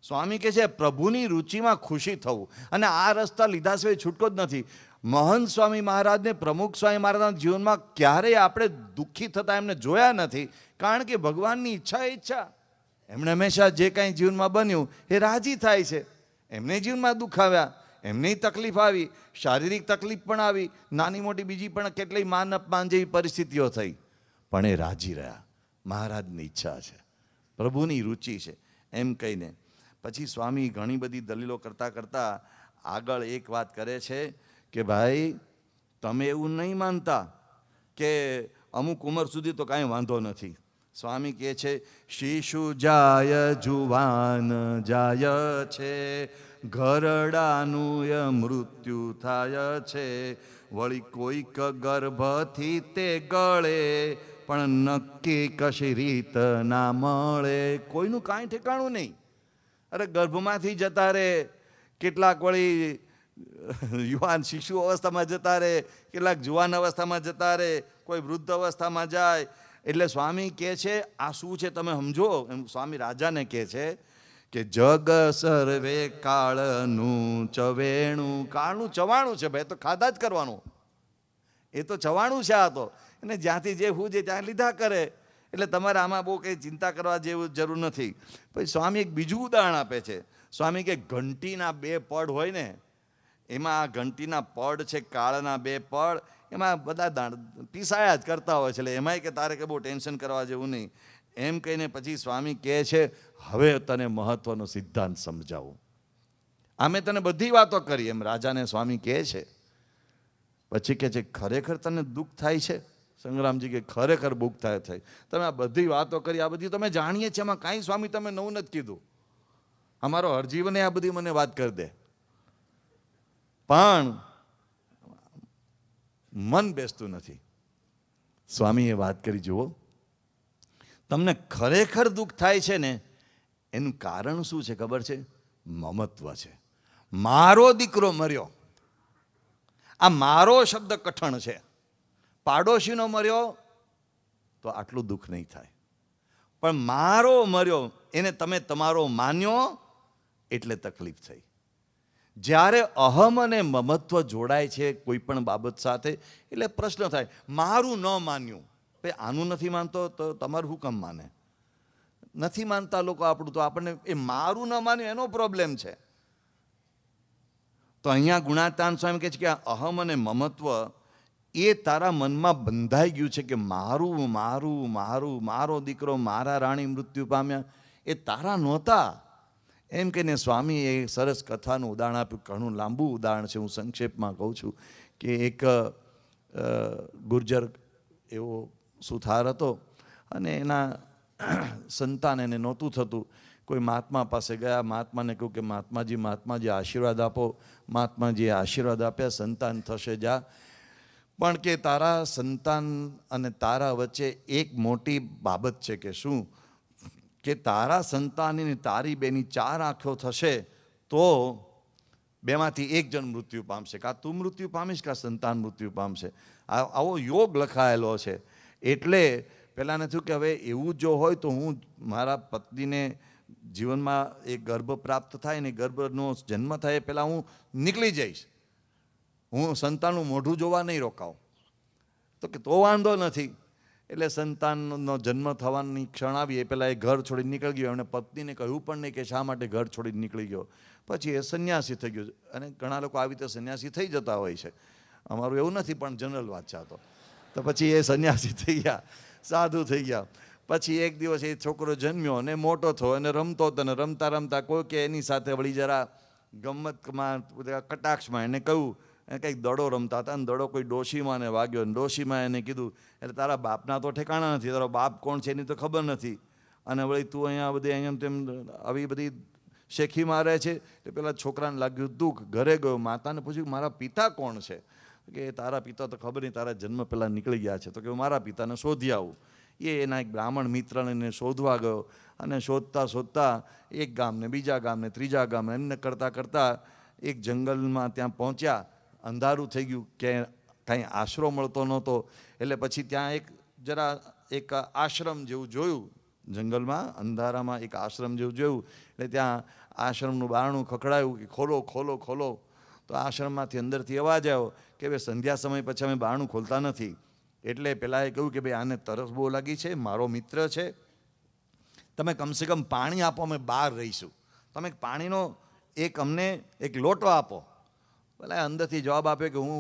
Speaker 1: સ્વામી કહે છે પ્રભુની રુચિમાં ખુશી થવું, અને આ રસ્તા લીધા સિવાય છૂટકો જ નથી. મહંત સ્વામી મહારાજને, પ્રમુખ સ્વામી મહારાજના જીવનમાં ક્યારેય આપણે દુઃખી થતા એમને જોયા નથી, કારણ કે ભગવાનની ઈચ્છા એ ઈચ્છા. એમણે હંમેશા જે કાંઈ જીવનમાં બન્યું એ રાજી થાય છે. એમને જીવનમાં દુઃખ આવ્યા, એમની તકલીફ આવી, શારીરિક તકલીફ પણ આવી, નાની મોટી બીજી પણ કેટલી માન અપમાન જેવી પરિસ્થિતિઓ થઈ, પણ એ રાજી રહ્યા. મહારાજની ઈચ્છા છે, પ્રભુની રુચિ છે, એમ કહીને પછી સ્વામી ઘણી બધી દલીલો કરતાં કરતાં આગળ એક વાત કરે છે કે ભાઈ તમે એવું નહીં માનતા કે અમુક ઉંમર સુધી તો કાંઈ વાંધો નથી. સ્વામી કહે છે શિશુ જાય જુવાન જાય છે, ઘરડાનું મૃત્યુ થાય છે, વળી કોઈક ગર્ભથી તે ગળે, પણ નક્કી કશી રીત ના મળે. કોઈનું કાંઈ ઠેકાણું નહીં. અરે ગર્ભમાંથી જતા રહે, કેટલાક વળી યુવાન શિશુ અવસ્થામાં જતા રહે, કેટલાક જુવાન અવસ્થામાં જતા રહે, કોઈ વૃદ્ધ અવસ્થામાં જાય. એટલે સ્વામી કહે છે આ શું છે તમે સમજો. એમ સ્વામી રાજાને કહે છે કે જગ સર્વે કાળનું ચવેણું. કાળનું ચવાણું છે ભાઈ, તો ખાધા જ કરવાનું, એ તો ચવાણું છે. આ તો એને જ્યાંથી જે હુજે ત્યાં લીધા કરે, એટલે તમારે આમાં બહુ કંઈ ચિંતા કરવા જેવું જરૂર નથી. પછી સ્વામી એક બીજું ઉદાહરણ આપે છે. સ્વામી કે ઘંટીના બે પડ હોય ને, એમાં આ ઘંટીના પડ છે, કાળના બે પડ, એમાં બધા પીસાયા જ કરતા હોય છે. એટલે એમાંય કે તારે કે બહુ ટેન્શન કરવા જેવું નહીં. એમ કહીને પછી સ્વામી કહે છે હવે તને મહત્વનો સિદ્ધાંત સમજાવું. આમે તને બધી વાતો કરી, એમ રાજાને સ્વામી કહે છે. પછી કહે છે ખરેખર તને દુઃખ થાય છે? સંગ્રામજી કે ખરેખર દુઃખ થાય. તમે આ બધી વાતો કરી, આ બધી તમે જાણીએ છીએ, એમાં કાંઈ સ્વામી તમે નવું નથી કીધું. અમારો હરજીવને આ બધી મને વાત કરી દે, પણ મન બેસતું નથી. સ્વામીએ વાત કરી જુઓ, તમને ખરેખર દુઃખ થાય છે ને, એનું કારણ શું છે ખબર છે? મમત્વ છે. મારો દીકરો મર્યો, આ મારો શબ્દ કઠણ છે. પાડોશીનો મર્યો તો આટલું દુઃખ નહીં થાય, પણ મારો મર્યો એને તમે તમારો માન્યો એટલે તકલીફ થઈ. જ્યારે અહમ અને મમત્વ જોડાય છે કોઈ પણ બાબત સાથે, એટલે પ્રશ્ન થાય મારું ન માન્યું. ભાઈ આનું નથી માનતો તો તમારું શું કામ માને? નથી માનતા લોકો આપણું, તો આપણને એ મારું ન માન્યું એનો પ્રોબ્લેમ છે. તો અહીંયા ગુણાતાન સ્વામી કહે છે કે અહમ અને મમત્વ એ તારા મનમાં બંધાઈ ગયું છે કે મારું મારું મારું, મારો દીકરો, મારા રાણી મૃત્યુ પામ્યા, એ તારા નહોતા. એમ કહીને સ્વામી એ સરસ કથાનું ઉદાહરણ આપ્યું. ઘણું લાંબુ ઉદાહરણ છે, હું સંક્ષેપમાં કહું છું કે એક ગુર્જર એવો સુથાર હતો, અને એના સંતાન એને નહોતું થતું. કોઈ મહાત્મા પાસે ગયા, મહાત્માને કહ્યું કે મહાત્માજી આશીર્વાદ આપો. મહાત્માજીએ આશીર્વાદ આપ્યા, સંતાન થશે જા, પણ કે તારા સંતાન અને તારા વચ્ચે એક મોટી બાબત છે. કે શું? કે તારા સંતાનની તારી બેની 4 આંખો થશે તો બેમાંથી એક જણ મૃત્યુ પામશે. કાં તું મૃત્યુ પામીશ, કાં સંતાન મૃત્યુ પામશે. આવો યોગ લખાયેલો છે. એટલે પહેલાંને થયું કે હવે એવું જો હોય તો હું મારા પત્નીને જીવનમાં એક ગર્ભ પ્રાપ્ત થાય ને ગર્ભનો જન્મ થાય પહેલાં હું નીકળી જઈશ, હું સંતાનનું મોઢું જોવા નહીં રોકાઉં. તો કે તો વાંધો નથી. એટલે સંતાનનો જન્મ થવાની ક્ષણ આવી એ પહેલાં એ ઘર છોડી નીકળી ગયો. એમણે પત્નીને કહ્યું પણ નહીં કે શા માટે ઘર છોડી નીકળી ગયો. પછી એ સંન્યાસી થઈ ગયો. અને ઘણા લોકો આવી રીતે સંન્યાસી થઈ જતા હોય છે, અમારું એવું નથી, પણ જનરલ વાત છે તો પછી એ સંન્યાસી થઈ ગયા, સાધુ થઈ ગયા. પછી એક દિવસ એ છોકરો જન્મ્યો અને મોટો થયો અને રમતો હતો, અને રમતા રમતા કોઈ કે એની સાથે વળી જરા ગમ્મતમાં કટાક્ષમાં એને કહ્યું, કંઈક દડો રમતા હતા, અને દડો કોઈ ડોશીમાં ને વાગ્યો, અને ડોશીમાં એને કીધું એટલે તારા બાપના તો ઠેકાણા નથી, તારો બાપ કોણ છે એની તો ખબર નથી, અને વળી તું અહીંયા બધી અહીંયા તેમ આવી બધી શેખી મારે છે. એટલે પેલા છોકરાને લાગ્યું દુઃખ. ઘરે ગયો, માતાને પૂછ્યું મારા પિતા કોણ છે? કે તારા પિતા તો ખબર નહીં, તારા જન્મ પહેલાં નીકળી ગયા છે. તો કે મારા પિતાને શોધી આવું. એ એના એક બ્રાહ્મણ મિત્રને શોધવા ગયો, અને શોધતા શોધતા એક ગામને, બીજા ગામને, ત્રીજા ગામને, એમને કરતાં કરતાં એક જંગલમાં ત્યાં પહોંચ્યા. અંધારું થઈ ગયું, કે કાંઈ આશરો મળતો નહોતો. એટલે પછી ત્યાં એક આશ્રમ જેવું જોયું, જંગલમાં અંધારામાં એક આશ્રમ જેવું જોયું. એટલે ત્યાં આશ્રમનું બારણું ખખડાયું કે ખોલો ખોલો ખોલો. તો આશ્રમમાંથી અંદરથી અવાજ આવ્યો કે ભાઈ સંધ્યા સમય પછી અમે બારણું ખોલતા નથી. એટલે પેલાએ કહ્યું કે ભાઈ આને તરસ બહુ લાગી છે, મારો મિત્ર છે, તમે કમસે કમ પાણી આપો, અમે બહાર રહીશું, તમે પાણીનો અમને એક લોટો આપો. પેલા અંદરથી જવાબ આપ્યો કે હું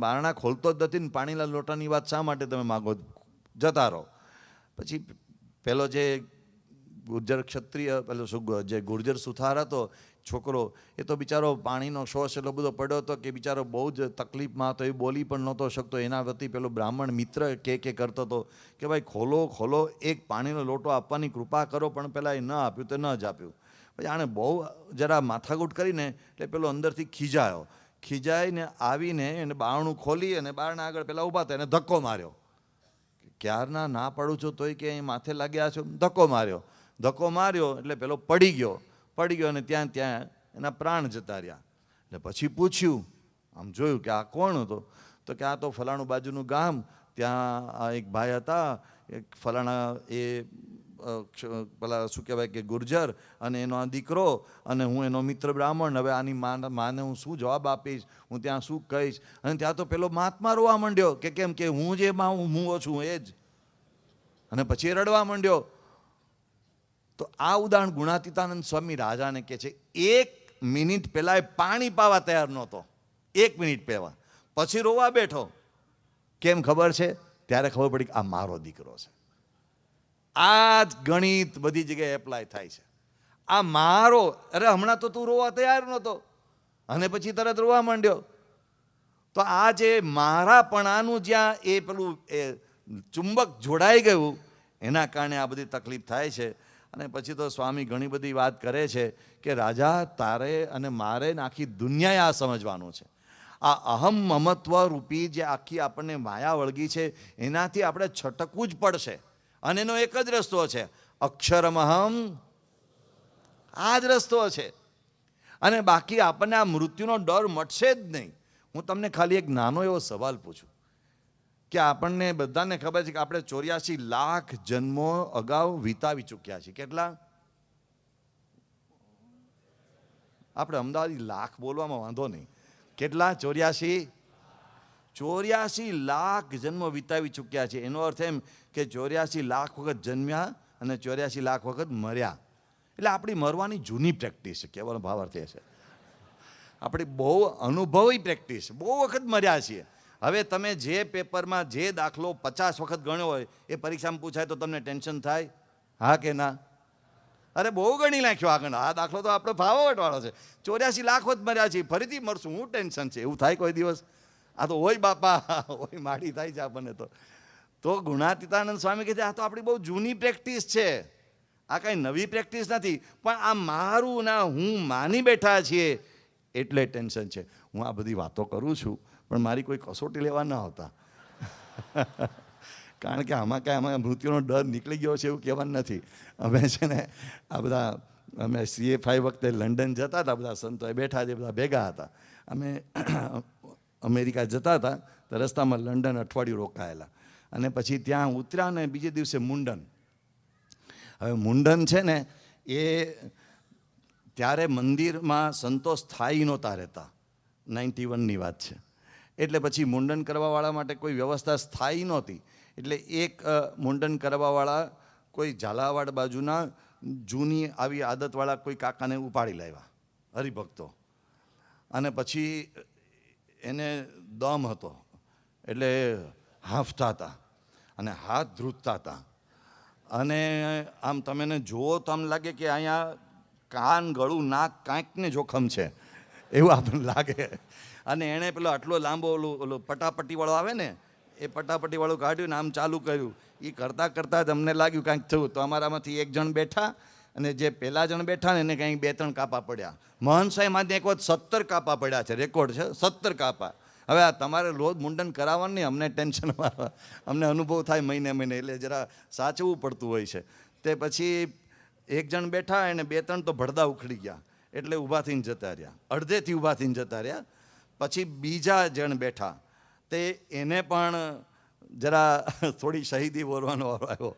Speaker 1: બારણા ખોલતો જ નથી ને પાણીના લોટાની વાત શા માટે તમે માગો, જતા રહો. પછી પેલો જે ગુર્જર ક્ષત્રિય પેલો જે ગુર્જર સુથાર હતો છોકરો, એ તો બિચારો પાણીનો શોષ એટલો બધો પડ્યો હતો કે બિચારો બહુ જ તકલીફમાં હતો, એ બોલી પણ નહોતો શકતો. એના વતી પેલો બ્રાહ્મણ મિત્ર કે કરતો હતો કે ભાઈ ખોલો ખોલો, એક પાણીનો લોટો આપવાની કૃપા કરો. પણ પેલા એ ન આપ્યું તો ન જ આપ્યું. પછી આણે બહુ જરા માથાકૂટ કરીને એટલે પેલો અંદરથી ખીજાઈને આવીને એને બારણું ખોલી અને બારણા આગળ પેલા ઊભા હતા, એને ધક્કો માર્યો. ક્યારના ના પાડું છું તોય કે અહીં માથે લાગ્યા છો. ધક્કો માર્યો એટલે પેલો પડી ગયો અને ત્યાં એના પ્રાણ જતા રહ્યા. એટલે પછી પૂછ્યું, આમ જોયું કે આ કોણ હતો, તો કે આ તો ફલાણું બાજુનું ગામ, ત્યાં આ એક ભાઈ હતા, એક ફલાણા એ પેલા શું કહેવાય કે ગુર્જર, અને એનો આ દીકરો, અને હું એનો મિત્ર બ્રાહ્મણ. હવે આની માને હું શું જવાબ આપીશ, હું ત્યાં શું કહીશ. અને ત્યાં તો પેલો મહાત્મા રોવા માંડ્યો કે કેમ કે હું જે હું છું એ જ, અને પછી રડવા માંડ્યો. તો આ ઉદાહરણ ગુણાતીતાનંદ સ્વામી રાજાને કહે છે. 1 મિનિટ પહેલા એ પાણી પાવા તૈયાર નહોતો, 1 મિનિટ પહેલા, પછી રોવા બેઠો. કેમ ખબર છે? ત્યારે ખબર પડી કે આ મારો દીકરો છે. આ જ ગણિત બધી જગ્યાએ એપ્લાય થાય છે. આ મારો, અરે હમણાં તો તું રોવા તૈયાર નહોતો અને પછી તરત રોવા માંડ્યો. તો આ જે મારાપણાનું જ્યાં એ પેલું ચુંબક જોડાઈ ગયું, એના કારણે આ બધી તકલીફ થાય છે. અને પછી તો સ્વામી ઘણી બધી વાત કરે છે કે રાજા, તારે અને મારે આખી દુનિયાએ આ સમજવાનું છે. આ અહમ મમત્વ રૂપી જે આખી આપણને માયા વળગી છે, એનાથી આપણે છટકવું જ પડશે. અને એનો એક જ રસ્તો છે, અક્ષરમહમ. આ જ રસ્તો છે. અને બાકી આપણને આ મૃત્યુનો ડર મટશે જ નહીં. હું તમને ખાલી એક નાનો એવો સવાલ પૂછું કે આપણને બધાને ખબર છે કે આપણે 84 લાખ જન્મો અગાઉ વિતાવી ચૂક્યા છીએ. કેટલા? આપણે અમદાવાદી લાખ બોલવામાં વાંધો નહીં. કેટલા? 84 લાખ જન્મો વિતાવી ચૂક્યા છે. એનો અર્થ એમ કે 84 લાખ વખત જન્મ્યા અને 84 લાખ વખત મર્યા. એટલે આપણી મરવાની જૂની પ્રેક્ટિસ છે, કહેવાનો ભાવાર્થ એ છે. આપણી બહુ અનુભવી પ્રેક્ટિસ, બહુ વખત મર્યા છીએ. હવે તમે જે પેપરમાં જે દાખલો 50 વખત ગણ્યો હોય એ પરીક્ષામાં પૂછાય તો તમને ટેન્શન થાય? હા કે ના? અરે બહુ ગણી નાખ્યો આગળ. આ દાખલો તો આપણો ભાવાવટવાળો છે. 84 લાખ વખત મર્યા છીએ, ફરીથી મરશું, હું ટેન્શન છે? એવું થાય કોઈ દિવસ? આ તો હોય બાપા, હોય માડી થાય છે આપણને. તો ગુણાતીતાનંદ સ્વામી કહે છે આ તો આપણી બહુ જૂની પ્રેક્ટિસ છે, આ કાંઈ નવી પ્રેક્ટિસ નથી. પણ આ મારું ના હું માની બેઠા છીએ એટલે ટેન્શન છે. હું આ બધી વાતો કરું છું પણ મારી કોઈ કસોટી લેવા ન આવતા. કારણ કે આમાં કાંઈ અમે મૃત્યુનો ડર નીકળી ગયો છે એવું કહેવાનું નથી. અમે છે ને આ બધા અમે CA5 વખતે લંડન જતા હતા, બધા સંતોએ બેઠા છે, બધા ભેગા હતા. અમે અમેરિકા જતા હતા તો રસ્તામાં લંડન અઠવાડિયું રોકાયેલા અને પછી ત્યાં ઉતર્યા ને બીજે દિવસે મુંડન. હવે મુંડન છે ને એ ત્યારે મંદિરમાં સંતો સ્થાયી નહોતા રહેતા, 91ની વાત છે. એટલે પછી મુંડન કરવાવાળા માટે કોઈ વ્યવસ્થા સ્થાયી નહોતી. એટલે એક મુંડન કરવાવાળા કોઈ ઝાલાવાડ બાજુના જૂની આવી આદતવાળા કોઈ કાકાને ઉપાડી લાવ્યા, હરિભક્તો. અને પછી એને દમ હતો એટલે હાંફતા હતા અને હાથ ધ્રુજતા હતા. અને આમ તમે એને જુઓ તો આમ લાગે કે અહીંયા કાન, ગળું, નાક કાંઈકને જોખમ છે એવું આપણને લાગે. અને એણે પેલો આટલો લાંબો ઓલો પટાપટ્ટીવાળો આવે ને એ પટાપટ્ટીવાળું કાઢ્યું ને આમ ચાલુ કર્યું. એ કરતાં કરતાં જ અમને લાગ્યું કાંઈક થયું. તો અમારામાંથી એક જણ બેઠા અને જે પહેલા જણ બેઠા ને એને કંઈક 2-3 કાપા પડ્યા. મહંત સાહેબ માંથી એક વખત 17 કાપા પડ્યા છે, રેકોર્ડ છે 17 કાપા. હવે આ તમારે રોજ મુંડન કરાવવાનું નહીં, અમને ટેન્શન, અમને અનુભવ થાય મહિને એટલે જરા સાચવવું પડતું હોય છે. તે પછી એક જણ બેઠા એને 2-3 તો ભડદા ઉખડી ગયા એટલે ઊભા થઈને જતા રહ્યા, અડધેથી ઊભા થઈને જતા રહ્યા. પછી બીજા જણ બેઠા તે એને પણ જરા થોડી શહીદી બોલવાનો વારો આવ્યો.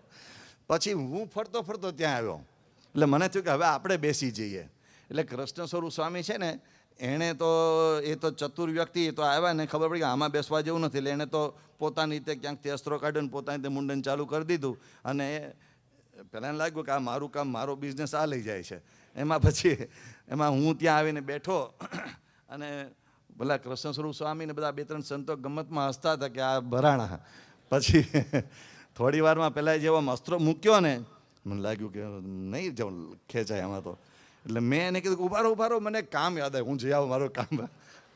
Speaker 1: પછી હું ફરતો ફરતો ત્યાં આવ્યો, એટલે મને થયું કે હવે આપણે બેસી જઈએ. એટલે કૃષ્ણ સ્વરૂપ સ્વામી છે ને, એણે તો એ તો ચતુર વ્યક્તિ, એ તો આવ્યા ને ખબર પડી કે આમાં બેસવા જેવું નથી, એટલે એણે તો પોતાની રીતે ક્યાંકથી અસ્ત્રો કાઢ્યો ને પોતાની રીતે મુંડન ચાલુ કરી દીધું. અને પહેલાં લાગ્યું કે આ મારું કામ, મારો બિઝનેસ આ લઈ જાય છે. એમાં હું ત્યાં આવીને બેઠો અને ભલા કૃષ્ણ સ્વરૂપ સ્વામી ને બધા 2-3 સંતો ગમતમાં હસતા હતા કે આ ભરાણા. પછી થોડી વારમાં પહેલાં જેવો અસ્ત્રો મૂક્યો ને, મને લાગ્યું કે નહીં જવું ખેંચાય આમાં તો. એટલે મેં એને કીધું ઉભા રહો, મને કામ યાદ આવ્યું, હું જઈ આવું, મારું કામ,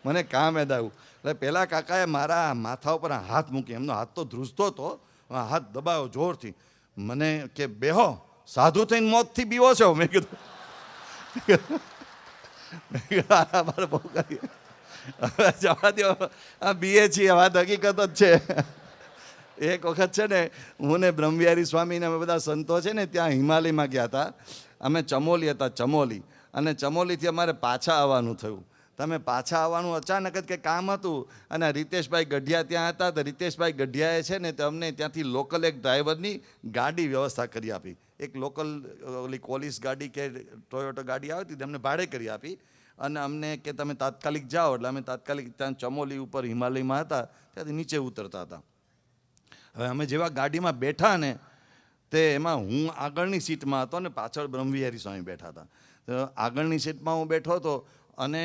Speaker 1: મને કામ યાદ આવ્યું. એટલે પેલા કાકાએ મારા માથા ઉપર હાથ મૂકી, એમનો હાથ તો ધ્રુજતો હતો, હાથ દબાવ્યો જોરથી. મને કે બેહો, સાધુ થઈને મોતથી બીવો છો. મેં કીધું મારે બહુ કરી જવા દો, આ બીએ છીએ, વાત હકીકત જ છે. એક વખત છે ને, હું ને બ્રહ્મવિહારી સ્વામી ને અમે બધા સંતો છે ને ત્યાં હિમાલયમાં ગયા હતા. અમે ચમોલી હતા, ચમોલી. અને ચમોલીથી અમારે પાછા આવવાનું થયું. તમે પાછા આવવાનું અચાનક જ કંઈ કામ હતું, અને રીતેશભાઈ ગઢિયા ત્યાં હતા. તો રીતેશભાઈ ગઢિયાએ છે ને તે અમને ત્યાંથી લોકલ એક ડ્રાઈવરની ગાડી વ્યવસ્થા કરી આપી. એક લોકલ ઓલી કોલિસ ગાડી કે ટોયોટો ગાડી આવી હતી, અમને ભાડે કરી આપી. અને અમને કે તમે તાત્કાલિક જાઓ, એટલે અમે તાત્કાલિક ત્યાં ચમોલી ઉપર હિમાલયમાં હતા ત્યાંથી નીચે ઉતરતા હતા. હવે અમે જેવા ગાડીમાં બેઠા ને, તે એમાં હું આગળની સીટમાં હતો ને પાછળ બ્રહ્મવિહારી સ્વામી બેઠા હતા. તો આગળની સીટમાં હું બેઠો હતો, અને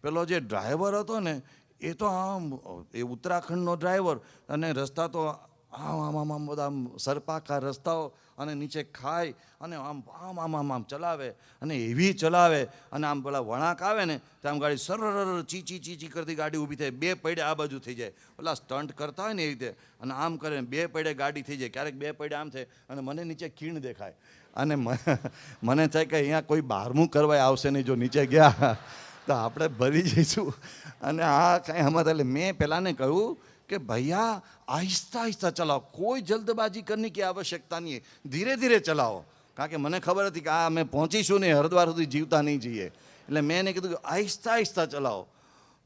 Speaker 1: પેલો જે ડ્રાઈવર હતો ને, એ તો આમ, એ ઉત્તરાખંડનો ડ્રાઈવર, અને રસ્તા તો આમ બધા સરપાકા રસ્તાઓ, અને નીચે ખાય, અને આમ ચલાવે, અને એવી ચલાવે, અને આમ પેલા વળાંક આવે ને તો આમ ગાડી સરર ચીચી કરતી ગાડી ઊભી થાય, 2 પૈડે આ બાજુ થઈ જાય. પેલા સ્ટન્ટ કરતા હોય ને એવી રીતે, અને આમ કરે 2 પૈડે ગાડી થઈ જાય, ક્યારેક 2 પૈડે આમ થાય, અને મને નીચે ખીણ દેખાય. અને મને થાય કે અહીંયા કોઈ 12મું કરવા આવશે નહીં, જો નીચે ગયા તો આપણે ભરી જઈશું. અને આ કાંઈ હમત. એટલે મેં પહેલાંને કહ્યું કે ભૈયા આહિસ્તા આહિસ્તા ચલાવો, કોઈ જલ્દબાજી કરની કે આવશ્યકતા નહીં, ધીરે ધીરે ચલાવો. કારણ કે મને ખબર હતી કે આ અમે પહોંચીશું નહીં, હરિદ્વાર સુધી જીવતા નહીં જઈએ. એટલે મેં એને કીધું કે આહિસ્તા આહિસ્તા ચલાવો.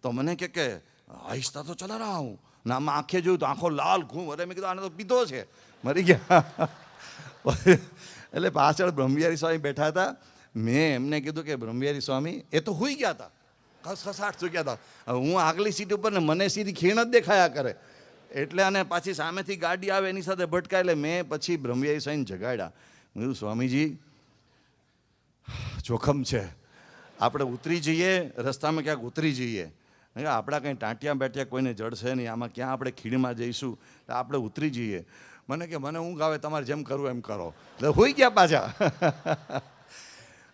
Speaker 1: તો મને કે આહિસ્તા તો ચલા રહા હું. ના, આમાં આંખે જોયું તો આંખો લાલ ઘૂમ. અરે મેં કીધું આને તો પીધો છે, મરી ગયા. એટલે પાછળ બ્રહ્મવિહારી સ્વામી બેઠા હતા. મેં એમને કીધું કે બ્રહ્મવિહારી સ્વામી, એ તો સૂઈ ગયા હતા, ખસખસાટ સૂઈ ગયા હતા. હું આગલી સીટ ઉપર ને મને સીધી ખીણ જ દેખાયા કરે. એટલે અને પાછી સામેથી ગાડી આવે એની સાથે ભટકાય. એટલે મેં પછી બ્રહ્મવિહારી સ્વામીને જગાડ્યા. મેં કીધું સ્વામીજી, જોખમ છે, આપણે ઉતરી જઈએ, રસ્તામાં ક્યાંક ઉતરી જઈએ. આપણા કંઈ ટાંટિયા બેટિયા કોઈને જડશે નહીં, આમાં ક્યાં આપણે ખીણમાં જઈશું, આપણે ઉતરી જઈએ. મને ઊંઘ આવે, તમારે જેમ કરવું એમ કરો. એટલે હોઈ ગયા પાછા.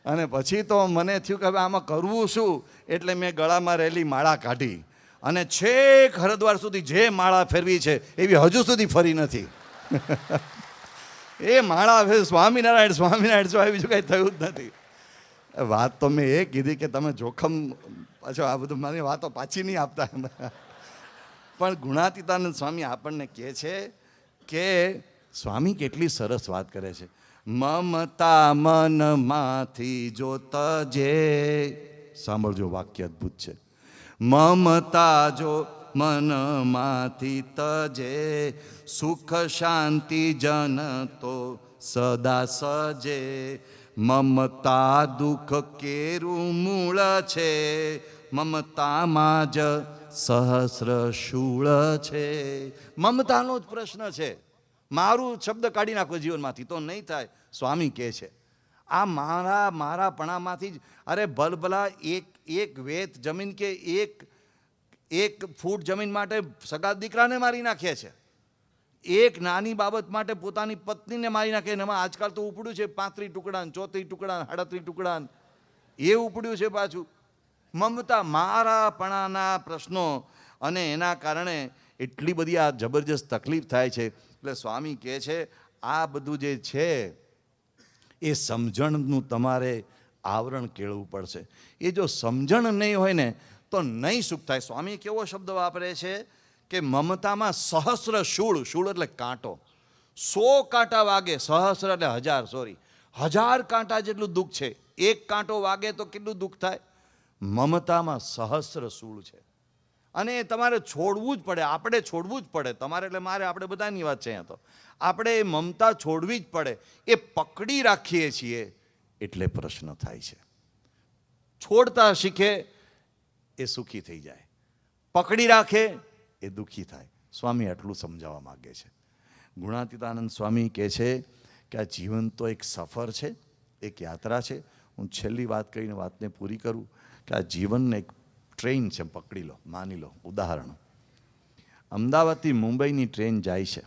Speaker 1: અને પછી તો મને થયું કે હવે આમાં કરવું શું. એટલે મેં ગળામાં રહેલી માળા કાઢી, અને છેક હરિદ્વાર સુધી જે માળા ફેરવી છે એવી હજુ સુધી ફરી નથી. એ માળા સ્વામિનારાયણ સ્વામિનારાયણ સ્વામી, બીજું કાંઈ થયું જ નથી. વાત તો મેં એ કીધી કે તમે જોખમ, પાછો આ બધું મારી વાતો પાછી નહીં આપતા. પણ ગુણાતીતાનંદ સ્વામી આપણને કહે છે કે સ્વામી કેટલી સરસ વાત કરે છે. મમતા મનમાંથી જો તજે, સાંભળજો, વાક્ય અદ્ભુત છે. મમતા જો મનમાંથી તજે, સુખ શાંતિ જન તો સદા સજે. મમતા દુઃખ કેરું મૂળ છે, મમતામાં જ સહસ્ર શૂળ છે. મમતાનો જ પ્રશ્ન છે. મારું શબ્દ કાઢી નાખો જીવનમાંથી તો નહીં થાય. સ્વામી કહે છે આ મારાપણામાંથી જ. અરે ભલભલા એક વેત જમીન કે એક ફૂટ જમીન માટે સગા દીકરાને મારી નાખે છે. એક નાની બાબત માટે પોતાની પત્નીને મારી નાખે. એમાં આજકાલ તો ઉપડ્યું છે 35 ટુકડા, 34 ટુકડા, 38 ટુકડા, એ ઉપડ્યું છે પાછું. મમતા, મારાપણાના પ્રશ્નો, અને એના કારણે એટલી બધી આ જબરજસ્ત તકલીફ થાય છે. એટલે સ્વામી કહે છે આ બધું જે છે એ સમજણનું તમારે આવરણ કેળવું પડશે. એ જો સમજણ નહીં હોય ને તો નહીં સુખ થાય. સ્વામી કેવો શબ્દ વાપરે છે કે મમતામાં સહસ્ર શૂળ, શૂળ એટલે કાંટો, 100 કાંટા વાગે, સહસ્ર એટલે 1000, સોરી, 1000 કાંટા જેટલું દુઃખ છે. એક કાંટો વાગે તો કેટલું દુઃખ થાય. મમતામાં સહસ્ર શૂળ છે. અને તમારે છોડવું જ પડે, આપણે છોડવું જ પડે. તમારે એટલે મારે, આપણે બધાની વાત છે અહીંયા તો. આપણે એ મમતા છોડવી જ પડે. એ પકડી રાખીએ છીએ એટલે પ્રશ્ન થાય છે. છોડતા શીખે એ સુખી થઈ જાય, પકડી રાખે એ દુઃખી થાય. સ્વામી આટલું સમજાવવા માગે છે. ગુણાતીતાનંદ સ્વામી કહે છે કે આ જીવન તો એક સફર છે, એક યાત્રા છે. હું છેલ્લી વાત કહીને વાતને પૂરી કરું કે આ જીવનને એક ટ્રેન છે, પકડી લો. માની લો, ઉદાહરણ, અમદાવાદથી મુંબઈની ટ્રેન જાય છે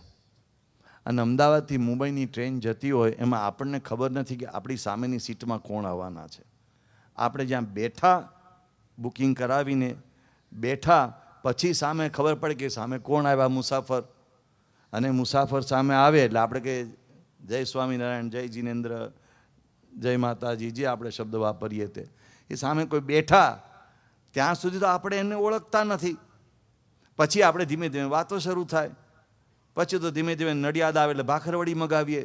Speaker 1: અને અમદાવાદથી મુંબઈની ટ્રેન જતી હોય એમાં આપણને ખબર નથી કે આપણી સામેની સીટમાં કોણ આવવાના છે. આપણે જ્યાં બેઠા, બુકિંગ કરાવીને બેઠા, પછી સામે ખબર પડે કે સામે કોણ આવ્યા, મુસાફર. અને મુસાફર સામે આવે એટલે આપણે કે જય સ્વામિનારાયણ, જય જીનેન્દ્ર, જય માતાજી, જે આપણે શબ્દ વાપરીએ તે. એ સામે કોઈ બેઠા ત્યાં સુધી તો આપણે એને ઓળખતા નથી. પછી આપણે ધીમે ધીમે વાતો શરૂ થાય. પછી તો ધીમે ધીમે નડિયાદ આવે એટલે ભાખરવડી મગાવીએ,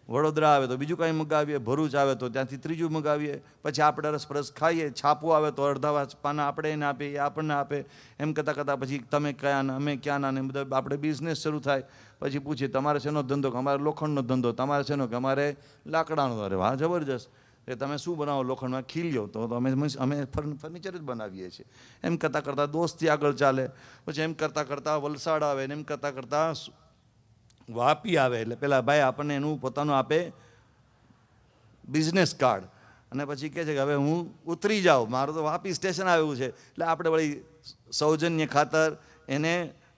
Speaker 1: વડોદરા આવે તો બીજું કાંઈ મગાવીએ, ભરૂચ આવે તો ત્યાંથી ત્રીજું મગાવીએ. પછી આપણે રસપરસ ખાઈએ, છાપું આવે તો અડધા પાના આપણે એને આપીએ, એ આપણને આપે. એમ કરતાં કરતાં પછી તમે કયાના, અમે ક્યાંના, ને બધા આપણે બિઝનેસ શરૂ થાય. પછી પૂછીએ તમારે શેનો ધંધો, કે અમારે લોખંડનો ધંધો. તમારે શેનો, કે અમારે લાકડાનો. અરે વાહ, જબરજસ્ત. એ તમે શું બનાવો? લોખંડમાં ખીલ્યો. તો અમે ફર્નિચર જ બનાવીએ છીએ. એમ કરતાં કરતાં દોસ્તી આગળ ચાલે. પછી એમ કરતાં કરતાં વલસાડ આવે, ને એમ કરતાં કરતાં વાપી આવે. એટલે પેલા ભાઈ આપણને એનું પોતાનું આપે બિઝનેસ કાર્ડ. અને પછી કહે છે કે હવે હું ઉતરી જાઉં, મારું તો વાપી સ્ટેશન આવ્યું છે. એટલે આપણે વળી સૌજન્ય ખાતર એને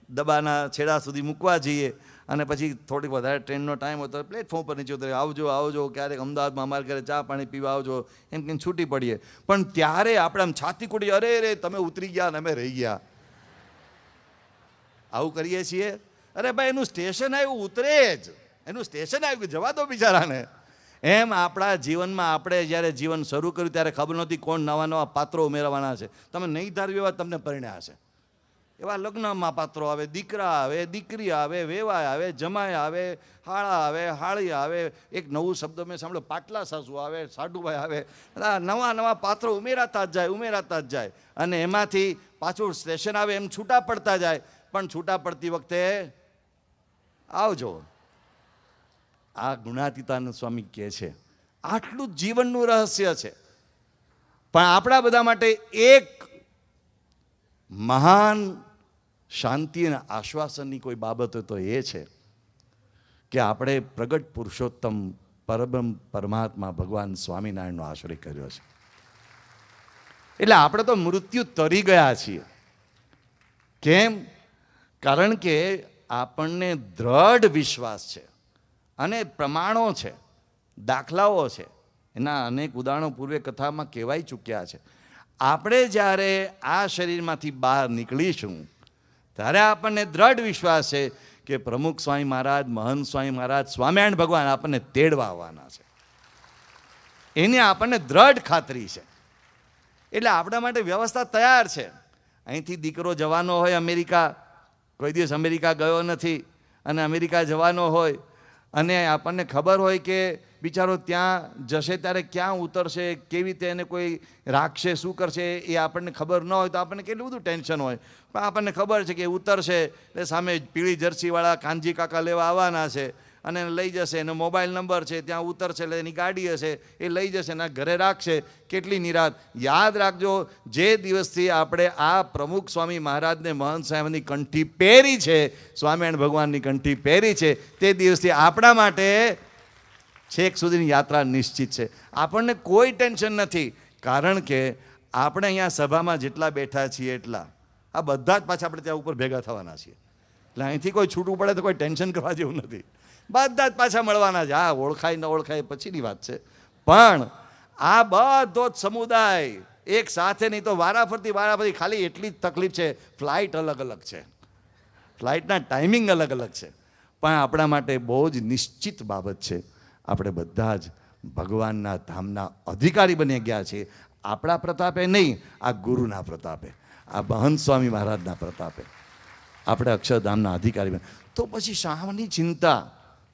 Speaker 1: દબાના છેડા સુધી મૂકવા જઈએ. અને પછી થોડીક વધારે ટ્રેનનો ટાઈમ હોય તો પ્લેટફોર્મ પર નીચે ઉતરે, આવજો આવજો, ક્યારેક અમદાવાદમાં અમારા ઘરે ચા પાણી પીવા આવજો, એમ કહીને છૂટી પડીએ. પણ ત્યારે આપણે આમ છાતી કૂટી, અરે રે તમે ઉતરી ગયા ને અમે રહી ગયા. આવું કરીએ છીએ. અરે ભાઈ, એનું સ્ટેશન આવ્યું, ઉતરે જ. એનું સ્ટેશન આવ્યું, જવા દો બિચારાને. એમ આપણા જીવનમાં આપણે જ્યારે જીવન શરૂ કર્યું ત્યારે ખબર નહોતી કોણ નવા નવા પાત્રો ઉમેરવાના છે. તમે નહીં ધાર્યું એવા તમને પરિણ્યા છે. એવા લગ્નમાં પાત્રો આવે, દીકરા આવે, દીકરી આવે, વેવાય આવે, જમાય આવે, હાળા આવે, હાળી આવે. એક નવું શબ્દ મેં સાંભળ્યો, પાટલા સાસુ આવે, સાડુભાઈ આવે. નવા નવા પાત્રો ઉમેરાતા જ જાય, ઉમેરાતા જ જાય. અને એમાંથી પાછું સ્ટેશન આવે એમ છૂટા પડતા જાય. પણ છૂટા પડતી વખતે આવજો. આ ગુણાતીતાનંદ સ્વામી કહે છે આટલું જ જીવનનું રહસ્ય છે. પણ આપણા બધા માટે એક મહાન શાંતિ અને આશ્વાસનની કોઈ બાબત હોય તો એ છે કે આપણે પ્રગટ પુરુષોત્તમ પરબ્રહ્મ પરમાત્મા ભગવાન સ્વામિનારાયણનો આશ્રય કર્યો છે. એટલે આપણે તો મૃત્યુ તરી ગયા છીએ. કેમ? કારણ કે આપણને દ્રઢ વિશ્વાસ છે અને પ્રમાણો છે, દાખલાઓ છે. એના અનેક ઉદાહરણો પૂર્વે કથામાં કહેવાઈ ચૂક્યા છે. આપણે જ્યારે આ શરીરમાંથી બહાર નીકળીશું ત્યારે આપણને દ્રઢ વિશ્વાસ છે કે પ્રમુખ સ્વામી મહારાજ, મહંત સ્વામી મહારાજ, સ્વામિનારાયણ ભગવાન આપણને તેડવા આવવાના છે. એની આપણને દ્રઢ ખાતરી છે. એટલે આપણા માટે વ્યવસ્થા તૈયાર છે. અહીંથી દીકરો જવાનો હોય અમેરિકા, કોઈ દિવસ અમેરિકા ગયો નથી, અને અમેરિકા જવાનો હોય અને આપણને ખબર હોય કે બિચારો ત્યાં જશે ત્યારે ક્યાં ઉતરશે, કેવી રીતે એને કોઈ રાખશે, શું કરશે, એ આપણને ખબર ન હોય તો આપણને કેટલું બધું ટેન્શન હોય. પણ આપણને ખબર છે કે ઉતરશે એટલે સામે પીળી જર્સીવાળા કાનજી કાકા લેવા આવવાના છે અને એને લઈ જશે. એનો મોબાઈલ નંબર છે, ત્યાં ઉતરશે એટલે એની ગાડી હશે, એ લઈ જશે, એના ઘરે રાખશે. કેટલી નિરાત. યાદ રાખજો, જે દિવસથી આપણે આ પ્રમુખ સ્વામી મહારાજને, મહંત સાહેબની કંઠી પહેરી છે, સ્વામિનારાયણ ભગવાનની કંઠી પહેરી છે, તે દિવસથી આપણા માટે છેક સુધીની યાત્રા નિશ્ચિત છે. આપણને કોઈ ટેન્શન નથી. કારણ કે આપણે અહીંયા સભામાં જેટલા બેઠા છીએ એટલા, આ બધા જ પાછા આપણે ત્યાં ઉપર ભેગા થવાના છીએ. એટલે અહીંથી કોઈ છૂટવું પડે તો કોઈ ટેન્શન કરવા જેવું નથી. બધા જ પાછા મળવાના છે. હા, ઓળખાય ન ઓળખાય પછીની વાત છે. પણ આ બધો જ સમુદાય એક સાથે, નહીં તો વારાફરતી ખાલી એટલી જ તકલીફ છે, ફ્લાઇટ અલગ અલગ છે, ફ્લાઇટના ટાઈમિંગ અલગ અલગ છે. પણ આપણા માટે બહુ જ નિશ્ચિત બાબત છે. આપણે બધા જ ભગવાનના ધામના અધિકારી બની ગયા છીએ. આપણા પ્રતાપે નહીં, આ ગુરુના પ્રતાપે, આ મહંત સ્વામી મહારાજના પ્રતાપે આપણે અક્ષરધામના અધિકારી બને. તો પછી શાની ચિંતા?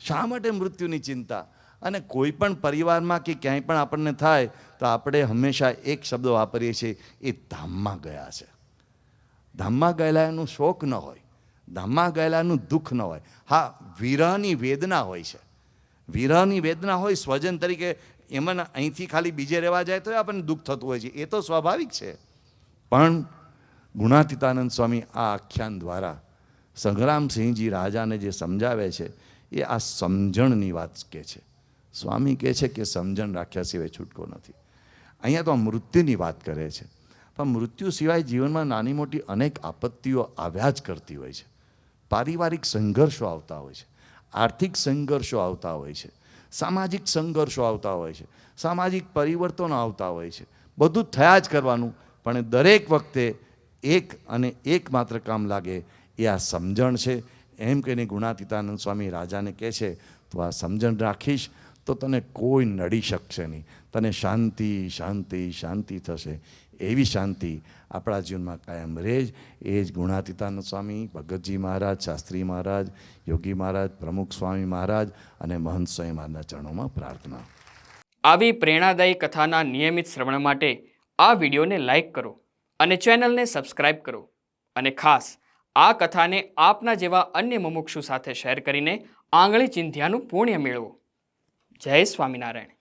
Speaker 1: શા માટે મૃત્યુની ચિંતા? અને કોઈ પણ પરિવારમાં કે ક્યાંય પણ આપણને થાય તો આપણે હંમેશા એક શબ્દ વાપરીએ છીએ, એ ધામમાં ગયા છે. ધામમાં ગયેલાનું શોક ન હોય, ધામમાં ગયેલાનું દુઃખ ન હોય. હા, વિરહની વેદના હોય છે, વિરહની વેદના હોય સ્વજન તરીકે. એમાં અહીંથી ખાલી બીજે રહેવા જાય તો આપણને દુઃખ થતું હોય છે, એ તો સ્વાભાવિક છે. પણ ગુણાતીતાનંદ સ્વામી આ આખ્યાન દ્વારા સંગ્રામસિંહજી રાજાને જે સમજાવે છે એ આ સમજણની વાત કહે છે. સ્વામી કહે છે કે સમજણ રાખ્યા સિવાય છૂટકો નથી. અહીંયા તો મૃત્યુની વાત કરે છે, પણ મૃત્યુ સિવાય જીવનમાં નાની મોટી અનેક આપત્તિઓ આવ્યા જ કરતી હોય છે. પારિવારિક સંઘર્ષો આવતા હોય છે, આર્થિક સંઘર્ષો આવતા હોય છે, સામાજિક સંઘર્ષો આવતા હોય છે, સામાજિક પરિવર્તનો આવતા હોય છે. બધું થયા જ કરવાનું, પણ દરેક વખતે એક અને એકમાત્ર કામ લાગે એ આ સમજણ છે. એમ કહીને ગુણાતીતાનંદ સ્વામી રાજાને કહે છે, તો આ સમજણ રાખીશ તો તને કોઈ નડી શકશે નહીં, તને શાંતિ શાંતિ શાંતિ થશે. એવી શાંતિ આપણા જીવનમાં કાયમ રહે જ. એ જ ગુણાતીતાનંદ સ્વામી, ભગતજી મહારાજ, શાસ્ત્રી મહારાજ, યોગી મહારાજ, પ્રમુખ સ્વામી મહારાજ અને મહંત સ્વામી મહારાજના ચરણોમાં પ્રાર્થના.
Speaker 2: આવી પ્રેરણાદાયી કથાના નિયમિત શ્રવણ માટે આ વિડીયોને લાઈક કરો અને ચેનલને સબસ્ક્રાઇબ કરો. અને ખાસ આ કથાને આપના જેવા અન્ય મુમુક્ષુ સાથે શેર કરીને આંગળી ચિંધ્યાનું પુણ્ય મેળવો. જય સ્વામિનારાયણ.